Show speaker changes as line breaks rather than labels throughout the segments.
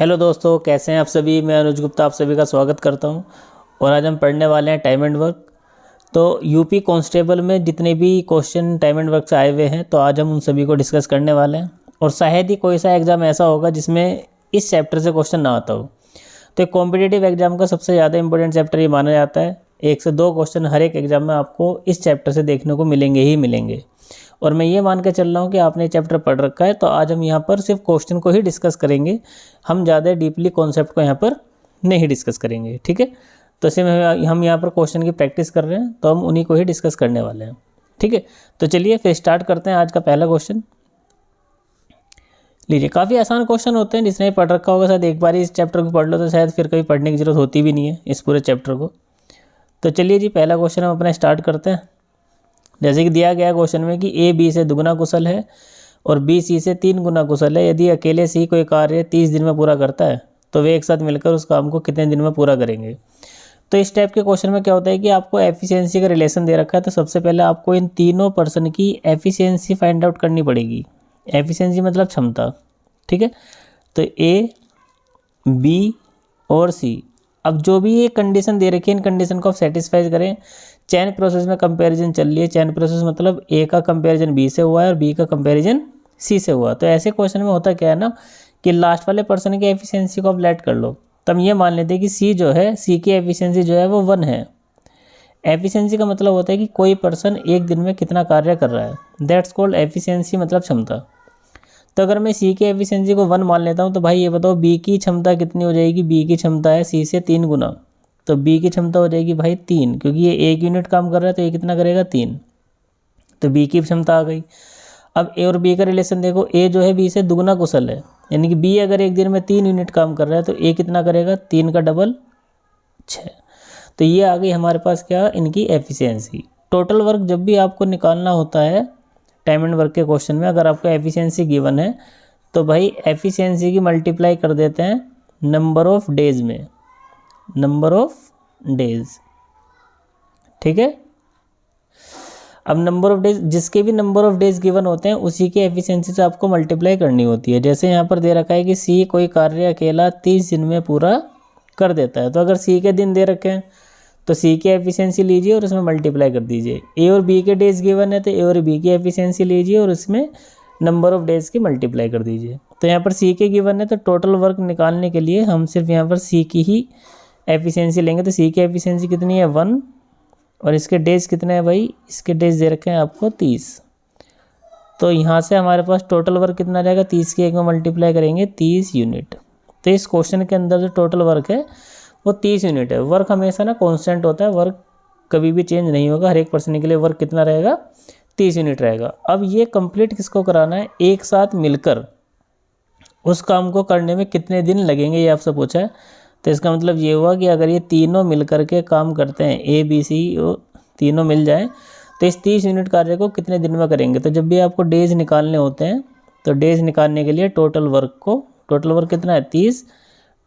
Hello दोस्तों, कैसे हैं आप सभी। मैं अनुज गुप्ता आप सभी का स्वागत करता हूं। और आज हम पढ़ने वाले हैं टाइम एंड वर्क। तो यूपी कांस्टेबल में जितने भी क्वेश्चन टाइम एंड वर्क से आए हुए हैं, तो आज हम उन सभी को डिस्कस करने वाले हैं। और शायद ही कोई सा एग्ज़ाम ऐसा होगा जिसमें इस चैप्टर से क्वेश्चन ना आता हो। तो एक कॉम्पिटिटिव एग्जाम का सबसे ज़्यादा इंपॉर्टेंट चैप्टर ये माना जाता है। 1 से 2 क्वेश्चन हर एक एग्जाम में आपको इस चैप्टर से देखने को मिलेंगे ही मिलेंगे। और मैं ये मान के चल रहा हूँ कि आपने चैप्टर पढ़ रखा है, तो आज हम यहाँ पर सिर्फ क्वेश्चन को ही डिस्कस करेंगे। हम ज़्यादा डीपली कॉन्सेप्ट को यहाँ पर नहीं डिस्कस करेंगे, ठीक है। तो सिर्फ हम यहाँ पर क्वेश्चन की प्रैक्टिस कर रहे हैं, तो हम उन्हीं को ही डिस्कस करने वाले हैं, ठीक है। तो चलिए फिर स्टार्ट करते हैं आज का पहला क्वेश्चन। लीजिए, काफ़ी आसान क्वेश्चन होते हैं, जिसने पढ़ रखा होगा शायद एक बार इस चैप्टर को पढ़ लो तो शायद फिर कभी पढ़ने की जरूरत होती भी नहीं है इस पूरे चैप्टर को। तो चलिए जी, पहला क्वेश्चन हम अपना स्टार्ट करते हैं। जैसे कि दिया गया क्वेश्चन में कि ए बी से दुगुना कुशल है और बी सी से 3 गुना कुशल है। यदि अकेले सी कोई कार्य 30 दिन में पूरा करता है, तो वे एक साथ मिलकर उस काम को कितने दिन में पूरा करेंगे। तो इस टाइप के क्वेश्चन में क्या होता है कि आपको एफिशिएंसी का रिलेशन दे रखा है, तो सबसे पहले आपको इन तीनों पर्सन की एफिशिएंसी फाइंड आउट करनी पड़ेगी। एफिशिएंसी मतलब क्षमता, ठीक है। तो ए बी और सी, अब जो भी ये कंडीशन दे रखी है, इन कंडीशन को आप सेटिस्फाई करें। चैन प्रोसेस में कंपैरिजन चल रही है। चैन प्रोसेस मतलब ए का कंपैरिजन बी से हुआ है और बी का कंपैरिजन सी से हुआ। तो ऐसे क्वेश्चन में होता क्या है ना कि लास्ट वाले पर्सन की एफिशिएंसी को आप लेट कर लो। तब ये मान लेते हैं कि सी जो है, सी की एफिशिएंसी जो है वो 1 है। एफिशिएंसी का मतलब होता है कि कोई पर्सन एक दिन में कितना कार्य कर रहा है। दैट्स कॉल्ड एफिशिएंसी, मतलब क्षमता। तो अगर मैं सी की एफिशिएंसी को 1 मान लेता हूँ, तो भाई ये बताओ बी की क्षमता कितनी हो जाएगी। बी की क्षमता है सी से 3 गुना, तो बी की क्षमता हो जाएगी भाई 3, क्योंकि ये 1 यूनिट काम कर रहा है तो ये कितना करेगा 3। तो बी की क्षमता आ गई। अब ए और बी का रिलेशन देखो, ए जो है बी से दुगुना कुशल है, यानी कि बी अगर एक दिन में 3 यूनिट काम कर रहा है तो ए कितना करेगा, 3 का डबल 6। तो ये आ गई हमारे पास क्या, इनकी एफिशिएंसी। टोटल वर्क जब भी आपको निकालना होता है टाइम एंड वर्क के क्वेश्चन में, अगर आपको एफिशिएंसी गिवन है तो भाई एफिशिएंसी की मल्टीप्लाई कर देते हैं नंबर ऑफ डेज में, नंबर ऑफ डेज, ठीक है। अब नंबर ऑफ डेज, जिसके भी नंबर ऑफ डेज गिवन होते हैं उसी की एफिशिएंसी से आपको मल्टीप्लाई करनी होती है। जैसे यहाँ पर दे रखा है कि सी कोई कार्य अकेला 30 दिन में पूरा कर देता है, तो अगर सी के दिन दे रखे हैं तो सी की एफिशिएंसी लीजिए और उसमें मल्टीप्लाई कर दीजिए। ए और बी के डेज गिवन है तो ए और बी की एफिशिएंसी लीजिए और उसमें नंबर ऑफ डेज की मल्टीप्लाई कर दीजिए। तो यहाँ पर सी के गिवन है, तो टोटल वर्क निकालने के लिए हम सिर्फ यहाँ पर सी की ही एफिशिएंसी लेंगे। तो सी की एफिशिएंसी कितनी है 1, और इसके डेज कितने हैं भाई, इसके डेज दे रखे हैं आपको 30। तो यहाँ से हमारे पास टोटल वर्क कितना रहेगा, 30 के 1 में मल्टीप्लाई करेंगे 30 यूनिट। तो इस क्वेश्चन के अंदर जो टोटल वर्क है वो 30 यूनिट है। वर्क हमेशा ना कांस्टेंट होता है, वर्क कभी भी चेंज नहीं होगा। हर एक पर्सन के लिए वर्क कितना रहेगा, 30 यूनिट रहेगा। अब ये कंप्लीट किसको कराना है, एक साथ मिलकर उस काम को करने में कितने दिन लगेंगे, ये आपसे पूछा है। तो इसका मतलब ये हुआ कि अगर ये तीनों मिल के काम करते हैं, ए बी सी तीनों मिल जाए, तो इस 30 यूनिट कार्य को कितने दिन में करेंगे। तो जब भी आपको डेज निकालने होते हैं, तो डेज निकालने के लिए टोटल वर्क कितना है 30,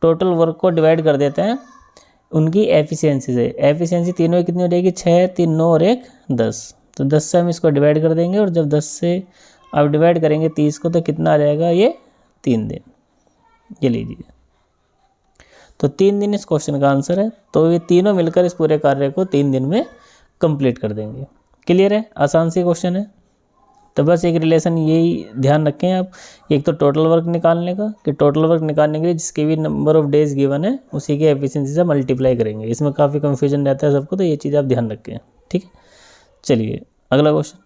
टोटल वर्क को डिवाइड कर देते हैं उनकी एफिशिएंसी से। एफिशिएंसी तीनों की कितनी हो जाएगी, 6, 3, 9 और 1 10। तो 10 से हम इसको डिवाइड कर देंगे, और जब 10 से आप डिवाइड करेंगे 30 को, तो कितना आ जाएगा, ये 3 दिन। ये लीजिए, तो 3 दिन इस क्वेश्चन का आंसर है। तो ये तीनों मिलकर इस पूरे कार्य को 3 दिन में कंप्लीट कर देंगे। क्लियर है, आसान सी क्वेश्चन है। तो बस एक रिलेशन यही ध्यान रखें आप, एक तो टोटल वर्क निकालने का, कि टोटल वर्क निकालने के लिए जिसके भी नंबर ऑफ डेज गिवन है उसी की एफिशिएंसी से मल्टीप्लाई करेंगे। इसमें काफ़ी कन्फ्यूजन रहता है सबको, तो ये चीज़ आप ध्यान रखें, ठीक है। चलिए अगला क्वेश्चन,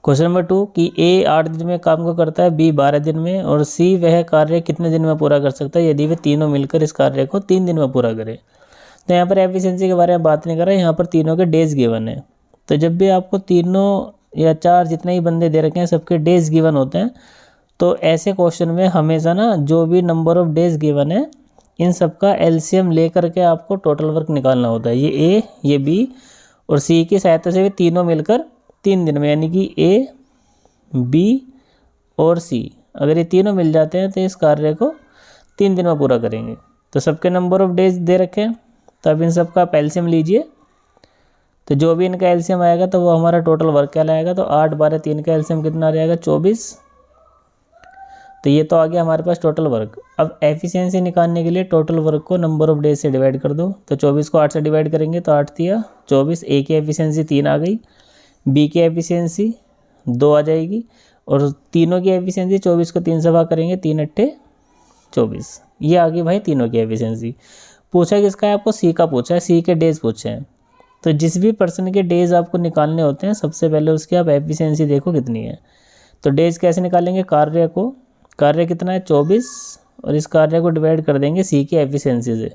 क्वेश्चन नंबर 2 कि ए 8 दिन में काम को करता है, बी 12 दिन में, और सी वह कार्य कितने दिन में पूरा कर सकता है यदि वे तीनों मिलकर इस कार्य को 3 दिन में पूरा करें। तो यहाँ पर एफिशिएंसी के बारे में बात नहीं कर रहा है, यहाँ पर तीनों के डेज गिवन है। तो जब भी आपको तीनों या 4 जितने ही बंदे दे रखे हैं सबके डेज गिवन होते हैं, तो ऐसे क्वेश्चन में हमेशा ना जो भी नंबर ऑफ डेज गिवन है इन सब का एलसीएम ले करके आपको टोटल वर्क निकालना होता है। ये ए, ये बी और सी की सहायता से भी तीनों मिलकर 3 दिन में, यानी कि ए बी और सी, अगर ये तीनों मिल जाते हैं तो इस कार्य को 3 दिन में पूरा करेंगे। तो सबके नंबर ऑफ डेज दे रखे हैं, तो अब इन सब का आप एलसीएम लीजिए। तो जो भी इनका एलसीएम आएगा तो वो हमारा टोटल वर्क कहलाएगा। तो 8, 12, 3 का एलसीएम कितना रहेगा 24, तो ये तो आ गया हमारे पास टोटल वर्क। अब एफिशिएंसी निकालने के लिए टोटल वर्क को नंबर ऑफ डेज से डिवाइड कर दो। तो 24 को 8 से डिवाइड करेंगे तो 8 दिया 24। ए की एफिशिएंसी 3 आ गई, बी की एफिशिएंसी 2 आ जाएगी, और तीनों की एफिशिएंसी 24 को 3 से भाग करेंगे, 3 अट्ठे 24। ये आ गई भाई तीनों की एफिशिएंसी। पूछा किसका है आपको? सी का पूछा है, सी के डेज पूछे हैं। तो जिस भी पर्सन के डेज आपको निकालने होते हैं सबसे पहले उसकी आप एफिशिएंसी देखो कितनी है। तो डेज कैसे निकालेंगे? कार्य कितना है 24, और इस कार्य को डिवाइड कर देंगे सी की एफिशिएंसी से।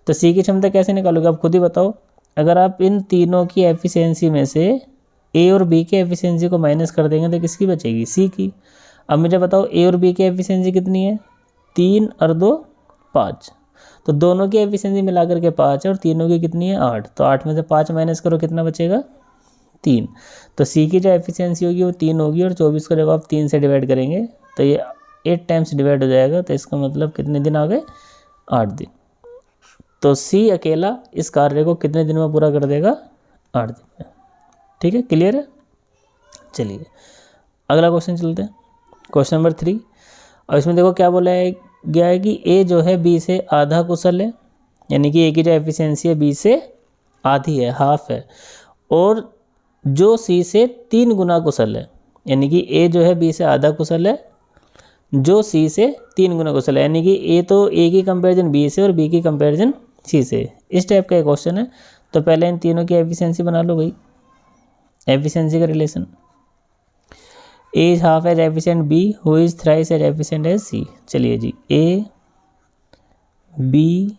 तो सी की क्षमता कैसे निकालोगे आप खुद ही बताओ। अगर आप इन तीनों की एफिशिएंसी में से ए और बी की एफिशिएंसी को माइनस कर देंगे तो किसकी बचेगी? सी की। अब मुझे बताओ ए और बी की एफिशिएंसी कितनी है? 3 और 2 5। तो दोनों की एफिशिएंसी मिलाकर के 5 है और तीनों की कितनी है? 8। तो 8 में से 5 माइनस करो, कितना बचेगा? 3। तो सी की जो एफिशिएंसी होगी वो 3 होगी, और 24 को जब आप 3 से डिवाइड करेंगे तो ये 8 टाइम्स डिवाइड हो जाएगा। तो इसका मतलब कितने दिन आ गए? 8 दिन। तो सी अकेला इस कार्य को कितने दिन में पूरा कर देगा? 8 दिन में। ठीक है, क्लियर है? चलिए अगला क्वेश्चन चलते हैं, क्वेश्चन नंबर 3। और इसमें देखो क्या बोला है गया है कि ए जो है बी से आधा कुशल है, यानी कि ए की जो एफिशिएंसी है बी से आधी है, हाफ है, और जो सी से 3 गुना कुशल है, यानी कि ए जो है बी से आधा कुशल है, जो सी से 3 गुना कुशल है, यानी कि ए तो ए की कंपैरिजन बी से और बी की कंपैरिजन सी से। इस टाइप का एक क्वेश्चन है। तो पहले इन तीनों की एफिशिएंसी बना लो भाई, एफिशिएंसी का relation. A is half as efficient B, who is thrice as efficient as C. चलिए जी, ए बी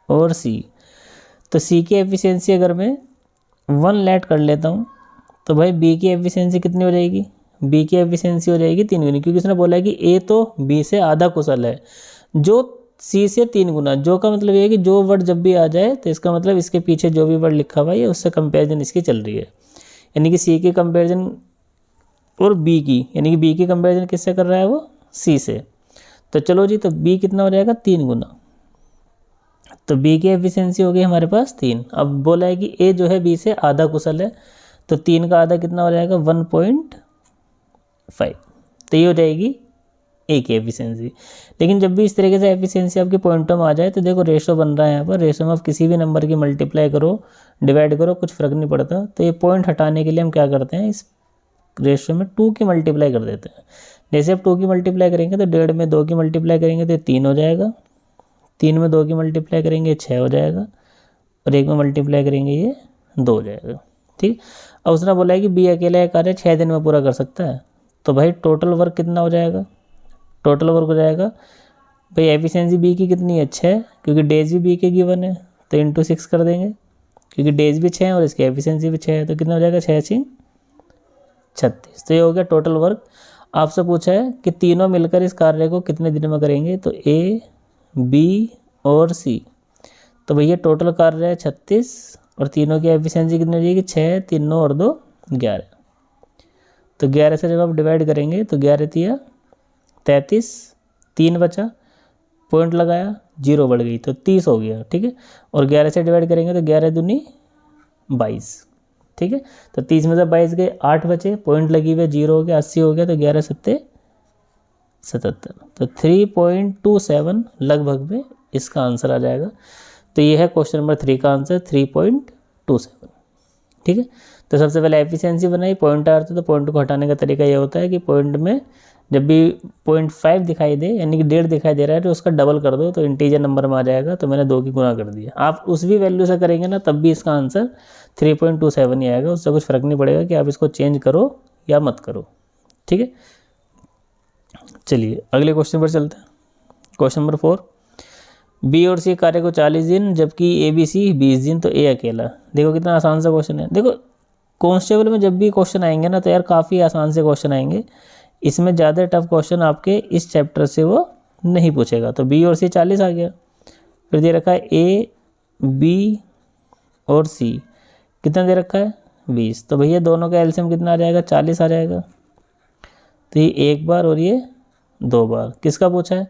और सी। तो सी की एफिशिएंसी अगर मैं 1 लेट कर लेता हूँ तो भाई बी की एफिशिएंसी कितनी हो जाएगी? बी की एफिशिएंसी हो जाएगी 3 गुनी, क्योंकि उसने बोला है कि ए तो बी से आधा कुशल है, जो सी से 3 गुना। जो का मतलब ये है कि जो वर्ड जब भी आ जाए तो इसका मतलब इसके पीछे जो भी वर्ड लिखा हुआ है उससे कंपेरिजन इसकी चल रही है, यानी कि सी की कंपेरिजन और बी की, यानी कि बी की कंपेरिजन किससे कर रहा है? वो सी से। तो चलो जी, तो बी कितना हो जाएगा? 3 गुना। तो बी की एफिशिएंसी हो गई हमारे पास 3। अब बोला है कि ए जो है बी से आधा कुशल है, तो 3 का आधा कितना हो जाएगा? 1.5। तो ये हो जाएगी ए की एफिशिएंसी। लेकिन जब भी इस तरीके से एफिशिएंसी आपके पॉइंटों में आ जाए तो देखो रेशो बन रहा है यहाँ पर, रेशो में आप किसी भी नंबर की मल्टीप्लाई करो, डिवाइड करो, कुछ फ़र्क नहीं पड़ता। तो ये पॉइंट हटाने के लिए हम क्या करते हैं, इस रेशो में 2 की मल्टीप्लाई कर देते हैं। जैसे आप 2 की मल्टीप्लाई करेंगे तो 1.5 में 2 की मल्टीप्लाई करेंगे तो 3 हो जाएगा, 3 में 2 की मल्टीप्लाई करेंगे 6 हो जाएगा, और 1 में मल्टीप्लाई करेंगे ये 2 हो जाएगा। ठीक। अब उसने बोला है कि बी अकेला ये कार्य 6 दिन में पूरा कर सकता है। तो भाई टोटल वर्क कितना हो जाएगा? टोटल वर्क हो जाएगा भाई, एफिशिएंसी बी की कितनी है? 6, क्योंकि डेज भी बी के गिवन है, तो इंटू 6 कर देंगे, क्योंकि डेज भी 6 है और इसकी एफिशिएंसी भी 6 है। तो कितना हो जाएगा? 6 6 36। तो ये हो गया टोटल वर्क। आपसे पूछा है कि तीनों मिलकर इस कार्य को कितने दिन में करेंगे, तो ए बी और सी। तो भैया टोटल कार्य है 36, और तीनों की एफिशिएंसी कितनी हो जाएगी? 6, 3 9 और 2 11। तो 11 से जब आप डिवाइड करेंगे तो 11 तिया 33, 3 बचा, पॉइंट लगाया, 0 बढ़ गई, तो 30 हो गया। ठीक है, और 11 से डिवाइड करेंगे तो 11 दूनी 22। ठीक है, तो 30 में से 22 गए, 8 बचे, पॉइंट लगी हुई, 0 हो गया, 80 हो गया, तो 11 7 77। तो 3.27 लगभग में इसका आंसर आ जाएगा। तो ये है क्वेश्चन नंबर 3 का आंसर, 3.27। ठीक है, तो सबसे पहले एफिशिएंसी बनाई, पॉइंट आ रहा था, तो पॉइंट को हटाने का तरीका ये होता है कि पॉइंट में जब भी 0.5 दिखाई दे, यानी कि 1.5 दिखाई दे रहा है, तो उसका डबल कर दो, तो इंटीजर नंबर में आ जाएगा। तो मैंने 2 की गुना कर दिया। आप उस भी वैल्यू से करेंगे ना तब भी इसका आंसर 3.27 ही आएगा, उससे कुछ फ़र्क नहीं पड़ेगा कि आप इसको चेंज करो या मत करो। ठीक है, चलिए अगले क्वेश्चन पर चलते हैं। क्वेश्चन नंबर 4, बी और सी कार्य को 40 दिन, जबकि ए बी सी 20 दिन, तो ए अकेला। देखो कितना आसान सा क्वेश्चन है। देखो कांस्टेबल में जब भी क्वेश्चन आएंगे ना तो यार काफ़ी आसान से क्वेश्चन आएंगे, इसमें ज़्यादा टफ क्वेश्चन आपके इस चैप्टर से वो नहीं पूछेगा। तो बी और सी 40 आ गया, फिर दे रखा है ए बी और सी, कितना दे रखा है? 20। तो भैया दोनों का एलसीएम कितना आ जाएगा? 40 आ जाएगा। तो ये एक बार और ये 2 बार। किसका पूछा है?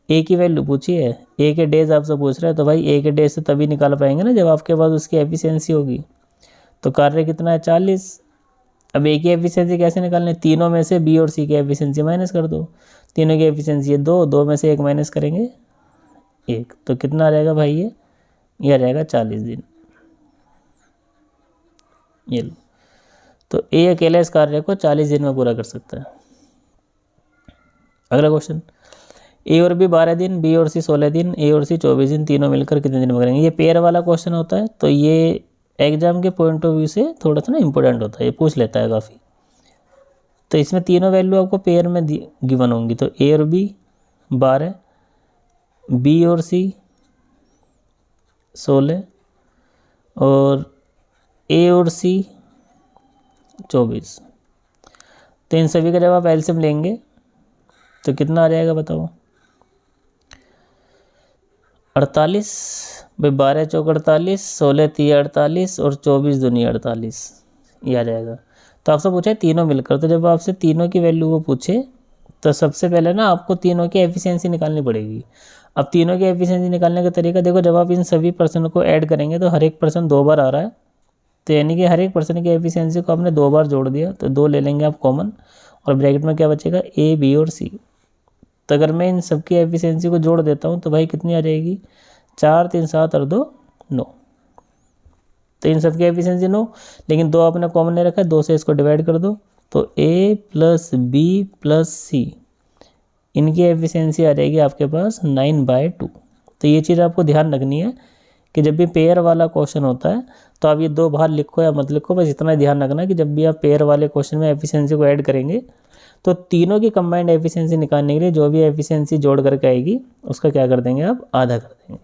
ए की वैल्यू पूछी है, ए के डेज आपसे पूछ रहा है, तो भाई ए के डेज से तभी निकाल पाएंगे ना जब आपके पास उसकी एफिशिएंसी होगी। तो कार्य कितना है? 40, अब ए की एफिशिएंसी कैसे निकालनी, तीनों में से बी और सी की एफिशिएंसी माइनस कर दो। तीनों की एफिशिएंसी है 2, 2 में से 1 माइनस करेंगे 1, तो कितना आ जाएगा भाई ये आ जाएगा 40 दिन। ये लो, तो ए अकेला इस कार्य को 40 दिन में पूरा कर सकता है। अगला क्वेश्चन, ए और बी 12 दिन, बी और सी 16 दिन, ए और सी 24 दिन, तीनों मिलकर कितने दिन में करेंगे। ये पेयर वाला क्वेश्चन होता है, तो ये एग्जाम के पॉइंट ऑफ व्यू से थोड़ा सा ना इंपॉर्टेंट होता है, ये पूछ लेता है काफ़ी। तो इसमें तीनों वैल्यू आपको पेयर में गिवन होंगी, तो ए और बी 12, बी और सी 16 और ए और सी 24। तो इन सभी का जब आप एलसीएम लेंगे तो कितना आ जाएगा बताओ, 48 भाई, 12 चौक 48, 16 3 48 और 24 दूनी 48, ये आ जाएगा। तो आपसे पूछा है तीनों मिलकर, तो जब आपसे तीनों की वैल्यू को पूछे तो सबसे पहले ना आपको तीनों की एफिशिएंसी निकालनी पड़ेगी। अब तीनों की एफिशिएंसी निकालने का तरीका देखो, जब आप इन सभी पर्सन को ऐड करेंगे तो हर एक पर्सन 2 बार आ रहा है, तो यानी कि हर एक पर्सन की एफिशिएंसी को आपने 2 बार जोड़ दिया, तो 2 ले लेंगे आप कॉमन, और ब्रैकेट में क्या बचेगा, ए बी और सी। तो अगर मैं इन सब की एफिशिएंसी को जोड़ देता हूँ तो भाई कितनी आ जाएगी, 4 3 7 और 2 9। तो इन सब की एफिशिएंसी 9, लेकिन 2 आपने कॉमन नहीं रखा है, 2 से इसको डिवाइड कर दो, तो ए प्लस बी प्लस सी, इनकी एफिशिएंसी आ जाएगी आपके पास 9/2। तो ये चीज़ आपको ध्यान रखनी है कि जब भी पेयर वाला क्वेश्चन होता है तो आप ये 2 बाहर लिखो या मत लिखो, बस इतना ध्यान रखना कि जब भी आप पेयर वाले क्वेश्चन में एफिशिएंसी को ऐड करेंगे तो तीनों की कंबाइंड एफिशिएंसी निकालने के लिए जो भी एफिशिएंसी जोड़ करके आएगी उसका क्या कर देंगे आप, आधा कर देंगे।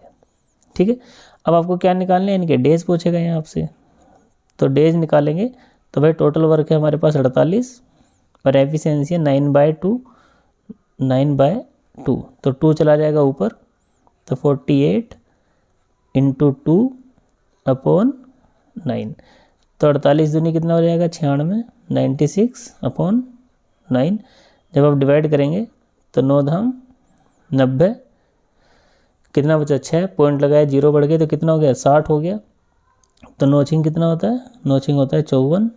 ठीक है, अब आपको क्या निकालने हैं, इनके डेज पूछेगा यहाँ आपसे, तो डेज निकालेंगे। तो भाई टोटल वर्क है हमारे पास 48 और एफिशिएंसी है 9/2, 9/2, तो 2 चला जाएगा ऊपर, तो 48 इंटू 2/9, तो 48 दूनी कितना हो जाएगा 96, 96/9। जब आप डिवाइड करेंगे तो 9 धाम 90, कितना बचा 6, पॉइंट लगाया 0 बढ़ गया तो कितना हो गया 60 हो गया। तो नोचिंग कितना होता है, नोचिंग होता है 54।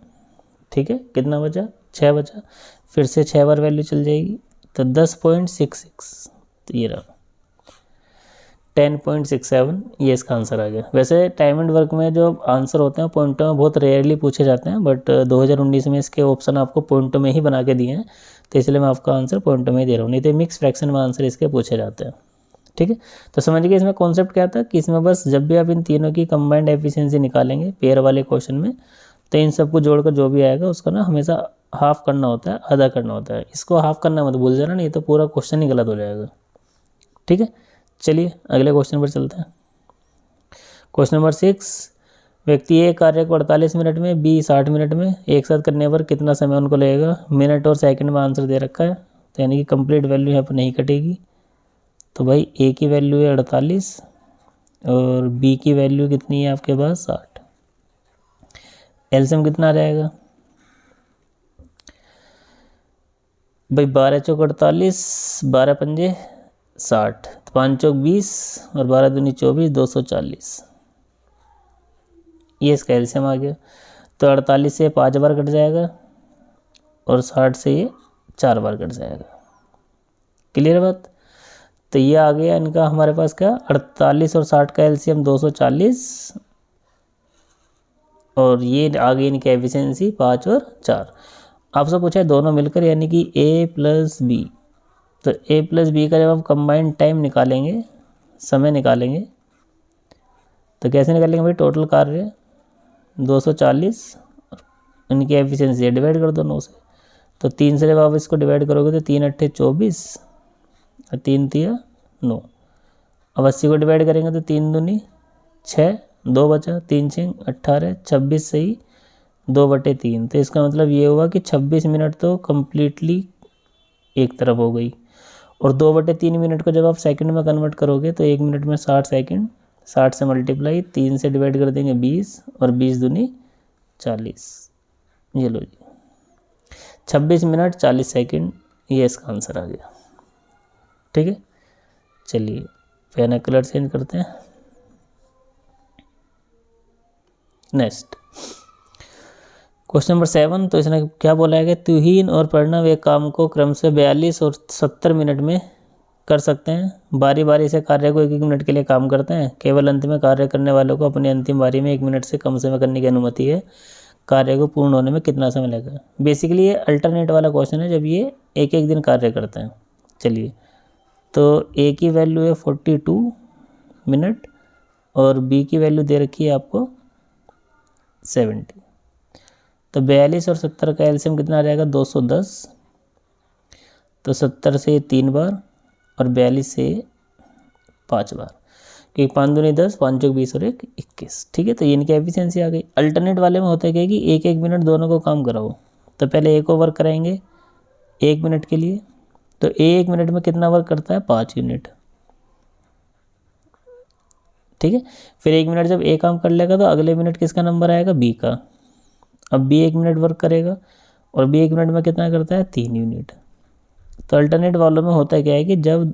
ठीक है, कितना बचा 6 बचा, फिर से 6 बार वैल्यू चल जाएगी, तो 10.66, तो ये रहा 10.67, ये इसका आंसर आ गया। वैसे टाइम एंड वर्क में जो आंसर होते हैं पॉइंटों में बहुत रेयरली पूछे जाते हैं, बट 2019 में इसके ऑप्शन आपको पॉइंटों में ही बना के दिए हैं, तो इसलिए मैं आपका आंसर पॉइंटों में ही दे रहा हूँ, नहीं तो मिक्स फ्रैक्शन में आंसर इसके पूछे जाते हैं। ठीक है, तो समझिए इसमें कॉन्सेप्ट क्या था कि इसमें बस जब भी आप इन तीनों की कंबाइंड एफिशिएंसी निकालेंगे पेयर वाले क्वेश्चन में, तो इन सबको जोड़कर जो भी आएगा उसका ना हमेशा हाफ करना होता है, आधा करना होता है। इसको हाफ करना मत भूल जाना, नहीं तो पूरा क्वेश्चन ही गलत हो जाएगा। ठीक है, चलिए अगले क्वेश्चन पर चलते हैं। क्वेश्चन नंबर 6, व्यक्ति ए कार्य को 48 मिनट में, बी 60 मिनट में एक साथ करने पर कितना समय उनको लगेगा। मिनट और सेकंड में आंसर दे रखा है, तो यानी कि कंप्लीट वैल्यू यहाँ पर नहीं कटेगी। तो भाई ए की वैल्यू है 48 और बी की वैल्यू कितनी है आपके पास 60। एलसीएम कितना आ जाएगा भाई, 12 चौक 48, 12 पंजे 60, 5 चौक 20 और 12 दूनी 24, 240, ये इसका एलसीएम आ गया। तो 48 से 5 बार कट जाएगा और 60 से ये 4 बार कट जाएगा। क्लियर बात। तो ये आ गया इनका हमारे पास क्या, 48 और 60 का एलसीएम 240 और ये आ गई इनकी एफिशिएंसी 5 और 4। आपसे पूछा है दोनों मिलकर यानी कि ए प्लस बी, तो ए प्लस बी का जब आप कंबाइंड टाइम निकालेंगे, समय निकालेंगे, तो कैसे निकालेंगे भाई, टोटल कार्य 240 इनकी एफिशिएंसी डिवाइड कर दो 9 से, तो 3 से जब आप इसको डिवाइड करोगे तो 3 अट्ठे 24 और 3 तिया 9। अब 80 को डिवाइड करेंगे तो 3 दूनी 6, 2 बचा, 3 6 18, 26 सही 2/3। तो इसका मतलब ये हुआ कि 26 मिनट तो कम्प्लीटली एक तरफ हो गई, और 2/3 मिनट को जब आप सेकंड में कन्वर्ट करोगे तो 1 मिनट में 60 सेकंड, 60 से मल्टीप्लाई 3 से डिवाइड कर देंगे 20 और 20 दूनी 40। ये लो जी 26 मिनट 40 सेकंड, ये इसका आंसर आ गया। ठीक है, चलिए पेन कलर चेंज करते हैं। नेक्स्ट क्वेश्चन नंबर 7, तो इसने क्या बोला है कि तुहीन और प्रणव एक काम को क्रम से 42 और 70 मिनट में कर सकते हैं। बारी बारी से कार्य को 1-1 मिनट के लिए काम करते हैं। केवल अंत में कार्य करने वालों को अपनी अंतिम बारी में 1 मिनट से कम समय करने की अनुमति है। कार्य को पूर्ण होने में कितना समय लगेगा। बेसिकली ये अल्टरनेट वाला क्वेश्चन है, जब ये 1-1 दिन कार्य करते हैं। चलिए, तो ए की वैल्यू है 42 मिनट और बी की वैल्यू दे रखी है आपको 70। तो 42 और 70 का एलसीएम कितना आ जाएगा 210। तो 70 से 3 बार और 42 से 5 बार, क्योंकि 5 दूनी 10, 5 चौक 20 और 1 21। ठीक है, तो ये इनकी एफिशिएंसी आ गई। अल्टरनेट वाले में होता है क्या कि 1-1 मिनट दोनों को काम कराओ। तो पहले एक ओवर कराएंगे 1 मिनट के लिए, तो 1 मिनट में कितना वर्क करता है 5 यूनिट। ठीक है, फिर 1 मिनट जब ए काम कर लेगा तो अगले मिनट किसका नंबर आएगा बी का। अब बी 1 मिनट वर्क करेगा और बी 1 मिनट में कितना करता है 3 यूनिट। तो अल्टरनेट वालों में होता क्या है कि जब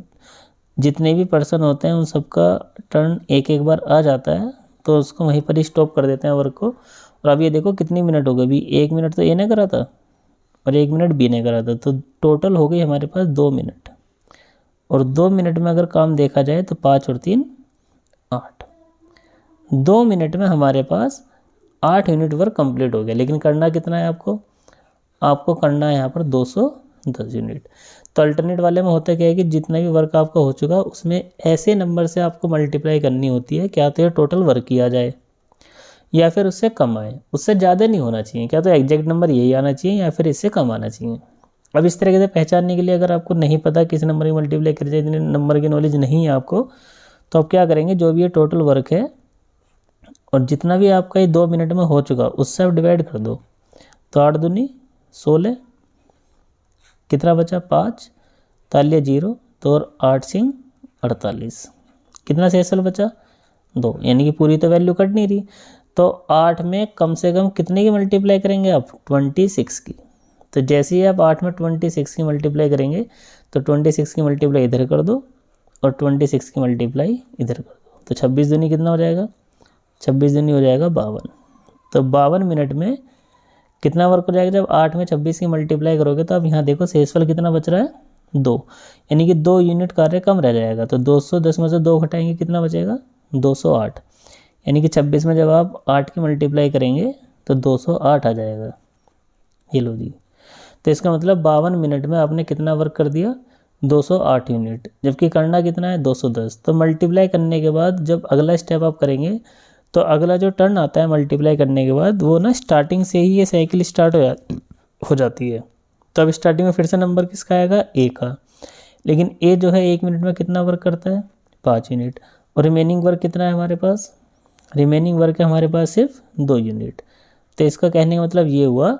जितने भी पर्सन होते हैं उन सबका टर्न 1-1 बार आ जाता है तो उसको वहीं पर ही स्टॉप कर देते हैं वर्क को। और अब ये देखो कितनी मिनट हो गई, अभी 1 मिनट तो ए ने करा था और 1 मिनट बी ने करा था, तो टोटल हो गई हमारे पास 2 मिनट। और 2 मिनट में अगर काम देखा जाए तो 5 और 3 8। 2 मिनट में हमारे पास 8 यूनिट वर्क कंप्लीट हो गया। लेकिन करना कितना है आपको करना है यहाँ पर 210 यूनिट। तो अल्टरनेट वाले में होता क्या है कि जितना भी वर्क आपका हो चुका उसमें ऐसे नंबर से आपको मल्टीप्लाई करनी होती है, क्या तो ये टोटल वर्क किया जाए या फिर उससे कम आए। उससे ज़्यादा नहीं होना चाहिए, क्या तो एग्जैक्ट नंबर यही आना चाहिए या फिर इससे कम आना चाहिए। अब इस तरीके से पहचानने के लिए अगर आपको नहीं पता किस नंबर की मल्टीप्लाई कर जाए, इतने नंबर की नॉलेज नहीं है आपको, तो आप क्या करेंगे, जो भी ये टोटल वर्क है और जितना भी आपका ये 2 मिनट में हो चुका उससे आप डिवाइड कर दो। तो 8 दूनी 16, कितना बचा 5, तालिया 0, तो और 8 सिंह 48, कितना शेषफल बचा 2, यानी कि पूरी तो वैल्यू कट नहीं रही। तो 8 में कम से कम कितने की मल्टीप्लाई करेंगे आप 26 की। तो जैसे ही आप 8 में 26 की मल्टीप्लाई करेंगे तो 26 की मल्टीप्लाई इधर कर दो और 26 की मल्टीप्लाई इधर कर दो। तो 26 दूनी कितना हो जाएगा 26 दूनी हो जाएगा 52। तो 52 मिनट में कितना वर्क हो जाएगा। जब 8 में 26 की मल्टीप्लाई करोगे तो अब यहाँ देखो शेषफल कितना बच रहा है 2, यानी कि 2 यूनिट कार्य कम रह जाएगा। तो 210 में से 2 घटाएंगे कितना बचेगा 208, यानी कि 26 में जब आप 8 की मल्टीप्लाई करेंगे तो 208 आ जाएगा। ये लो जी। तो इसका मतलब 52 मिनट में आपने कितना वर्क कर दिया 208 यूनिट, जबकि करना कितना है 210। तो मल्टीप्लाई करने के बाद जब अगला स्टेप आप करेंगे तो अगला जो टर्न आता है मल्टीप्लाई करने के बाद वो ना स्टार्टिंग से ही ये साइकिल स्टार्ट हो जाती है। तो अब स्टार्टिंग में फिर से नंबर किसका आएगा ए का, लेकिन ए जो है 1 मिनट में कितना वर्क करता है 5 यूनिट। और रिमेनिंग वर्क कितना है हमारे पास, रिमेनिंग वर्क है हमारे पास सिर्फ 2 यूनिट। तो इसका कहने का मतलब ये हुआ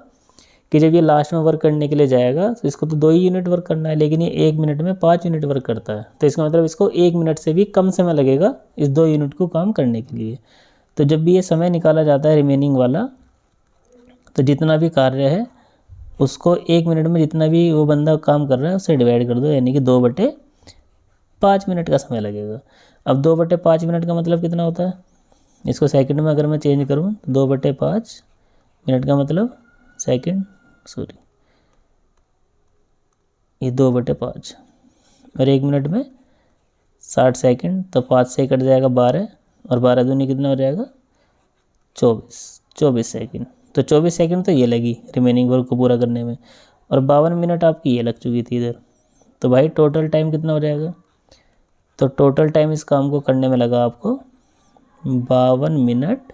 कि जब ये लास्ट में वर्क करने के लिए जाएगा तो इसको तो 2 ही यूनिट वर्क करना है, लेकिन ये 1 मिनट में 5 यूनिट वर्क करता है। तो इसका मतलब इसको 1 मिनट से भी कम समय लगेगा इस 2 यूनिट को काम करने के लिए। तो जब भी ये समय निकाला जाता है रिमेनिंग वाला, तो जितना भी कार्य है उसको 1 मिनट में जितना भी वो बंदा काम कर रहा है उससे डिवाइड कर दो, यानी कि 2/5 मिनट का समय लगेगा। अब 2/5 मिनट का मतलब कितना होता है, इसको सेकंड में अगर मैं चेंज करूँ तो 2/5 मिनट का मतलब सेकंड, सॉरी ये 2/5 और 1 मिनट में 60 सेकंड। तो 5 से कट जाएगा 12 और 12 दूनी कितना हो जाएगा 24 सेकंड। तो 24 सेकंड तो ये लगी रिमेनिंग वर्क को पूरा करने में और 52 मिनट आपकी ये लग चुकी थी इधर। तो भाई टोटल टाइम कितना हो जाएगा, तो टोटल टाइम इस काम को करने में लगा आपको 52 मिनट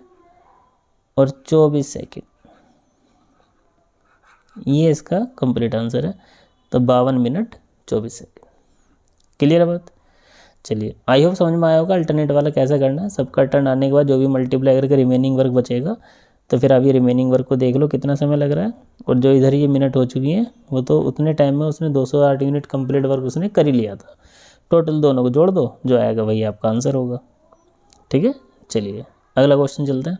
और 24 सेकंड। ये इसका कंप्लीट आंसर है। तो 52 मिनट 24 सेकंड। क्लियर है बात। चलिए, आई होप समझ में आया होगा अल्टरनेट वाला कैसे करना है। सबका टर्न आने के बाद जो भी मल्टीप्लाई करके रिमेनिंग वर्क बचेगा, तो फिर आप ये रिमेनिंग वर्क को देख लो कितना समय लग रहा है। और जो इधर ये मिनट हो चुकी हैं वो तो उतने टाइम में उसने 208 यूनिट कंप्लीट वर्क उसने कर ही लिया था। टोटल दोनों को जोड़ दो, जो आएगा वही आपका आंसर होगा। ठीक है, चलिए अगला क्वेश्चन चलते हैं।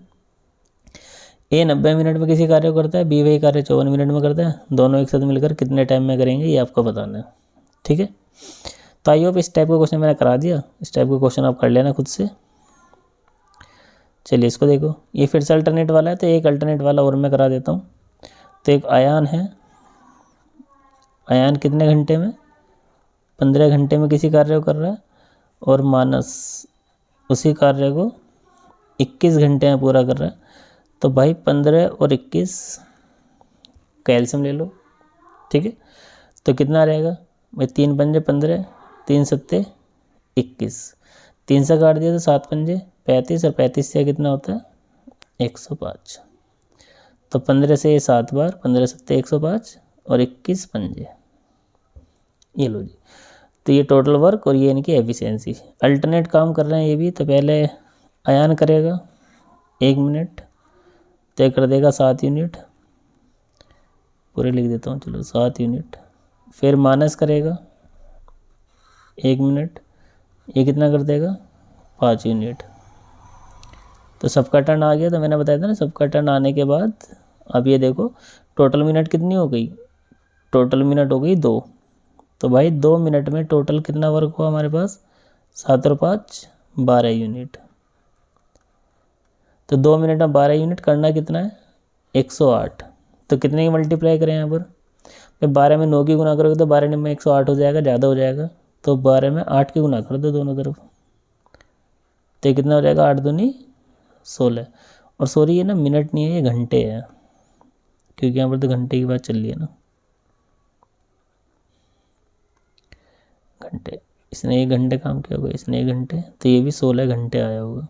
ए 90 मिनट में किसी कार्य को करता है, बी वही कार्य 54 मिनट में करता है। दोनों एक साथ मिलकर कितने टाइम में करेंगे ये आपको बताना है। ठीक है, तो आई होप इस टाइप का क्वेश्चन मैंने करा दिया। इस टाइप का क्वेश्चन आप कर लेना खुद से। चलिए इसको देखो, ये फिर से अल्टरनेट वाला है तो एक अल्टरनेट वाला और मैं करा देता हूँ। तो एक आयान है, आयान कितने घंटे में, 15 घंटे में किसी कार्य को कर रहा है, और मानस उसी कार्य को 21 घंटे में पूरा कर रहा है। तो भाई 15 और 21 कैल्शियम ले लो, ठीक है। तो कितना रहेगा भाई, 3 पंजे 15, 3 सत्ते 21, 3 से काट दिया तो 7 पंजे 35, और 35 से कितना होता है 105। तो 15 से 7 बार, 15 सत्ते 105 और 21 पंजे, ये लो जी। तो ये टोटल वर्क और ये इनकी एफिशिएंसी। अल्टरनेट काम कर रहे हैं ये भी। तो पहले आयान करेगा 1 मिनट, तय कर देगा 7 यूनिट, पूरे लिख देता हूँ चलो 7 यूनिट। फिर मानस करेगा 1 मिनट, ये कितना कर देगा 5 यूनिट। तो सबका टर्न आ गया। तो मैंने बताया था ना, सबका टर्न आने के बाद अब ये देखो टोटल मिनट कितनी हो गई, टोटल मिनट हो गई 2। तो भाई 2 मिनट में टोटल कितना वर्क हुआ हमारे पास, 7 और 5 12 यूनिट। तो 2 मिनट में 12 यूनिट करना कितना है 108। तो कितने की मल्टीप्लाई करें यहाँ पर, फिर 12 में 9 की गुना करोगे तो 12 में 108 हो जाएगा, ज़्यादा हो जाएगा। तो 12 में 8 की गुना कर दो दोनों तरफ, तो ये कितना हो जाएगा 8 दूनी 16। और सॉरी ये ना मिनट नहीं है, ये घंटे है, क्योंकि यहाँ पर तो घंटे की बात चल रही है ना, घंटे। इसने 1 घंटे काम किया होगा, इसने 1 घंटे, तो ये भी 16 घंटे आया होगा।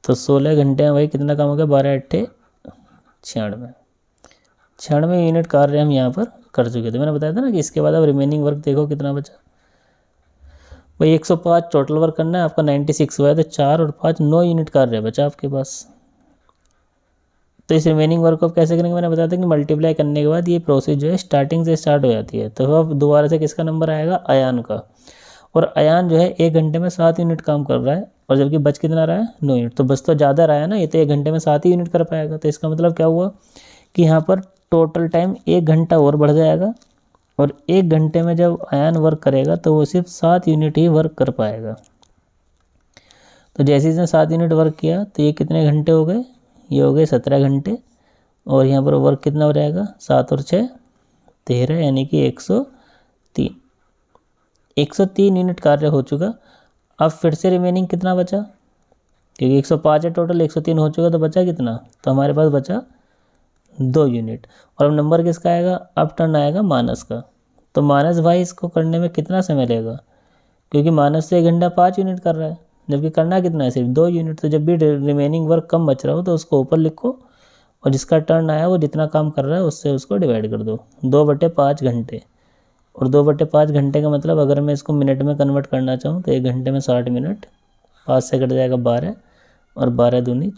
तो 16 घंटे में भाई कितना काम हो गया, 12 अट्ठे 96, 96 यूनिट कार्य हम यहाँ पर कर चुके थे। मैंने बताया था ना कि इसके बाद अब रिमेनिंग वर्क देखो कितना बचा भाई, 105 टोटल वर्क करना है आपका, 96 हुआ है। तो 4 और 5 9 यूनिट कार्य बचा आपके पास। तो इस रिमेनिंग वर्क को कैसे करेंगे, मैंने बताया था कि मल्टीप्लाई करने के बाद ये प्रोसेस जो है स्टार्टिंग से स्टार्ट हो जाती है। तो अब दोबारा से किसका नंबर आएगा, आयान का। और आयान जो है 1 घंटे में 7 यूनिट काम कर रहा है, और जबकि बच कितना रहा है 9 यूनिट। तो बच तो ज़्यादा रहा है ना, ये तो 1 घंटे में 7 ही यूनिट कर पाएगा। तो इसका मतलब क्या हुआ कि यहाँ पर टोटल टाइम 1 घंटा और बढ़ जाएगा, और 1 घंटे में जब आयन वर्क करेगा तो वो सिर्फ 7 यूनिट ही वर्क कर पाएगा। तो जैसे इसने 7 यूनिट वर्क किया तो ये कितने घंटे हो गए, ये हो गए 17 घंटे। और यहाँ पर वर्क कितना हो जाएगा, 7 और 6 13, यानी कि 103 यूनिट कार्य हो चुका। अब फिर से रिमेनिंग कितना बचा, क्योंकि 105 है टोटल, 103 हो चुका, तो बचा कितना, तो हमारे पास बचा 2 यूनिट। और अब नंबर किसका आएगा, अब टर्न आएगा मानस का। तो मानस भाई इसको करने में कितना समय लगेगा, क्योंकि मानस से 1 घंटा 5 यूनिट कर रहा है, जबकि करना कितना है सिर्फ 2 यूनिट। तो जब भी रिमेनिंग वर्क कम बच रहा हो तो उसको ऊपर लिखो, और जिसका टर्न आया वो जितना काम कर रहा है उससे उसको डिवाइड कर दो। 2/5 घंटे, और 2/5 घंटे का मतलब अगर मैं इसको मिनट में कन्वर्ट करना चाहूँ तो 1 घंटे में 60 मिनट, 5 से कट जाएगा 12, और 12 दूनी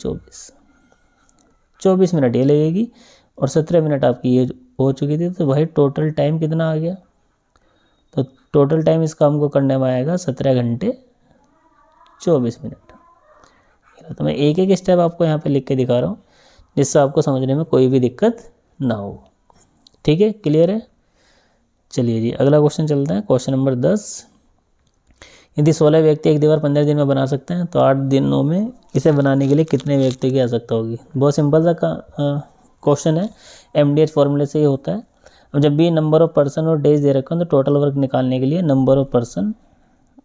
24 मिनट ये लगेगी, और 17 मिनट आपकी ये हो चुकी थी। तो भाई टोटल टाइम कितना आ गया, तो टोटल टाइम इस काम को करने में आएगा 17 घंटे 24 मिनट। तो मैं एक एक स्टेप आपको यहाँ पे लिख के दिखा रहा हूँ, जिससे आपको समझने में कोई भी दिक्कत ना हो। ठीक है, क्लियर है। चलिए जी अगला क्वेश्चन चलते हैं। क्वेश्चन नंबर 10, यदि 16 व्यक्ति एक दीवार 15 दिन में बना सकते हैं तो 8 दिनों में इसे बनाने के लिए कितने व्यक्ति की आवश्यकता होगी। बहुत सिंपल सा क्वेश्चन है, MDH फॉर्मूले से ही होता है। अब जब भी नंबर ऑफ पर्सन और डेज दे रखे हो तो टोटल वर्क निकालने के लिए नंबर ऑफ पर्सन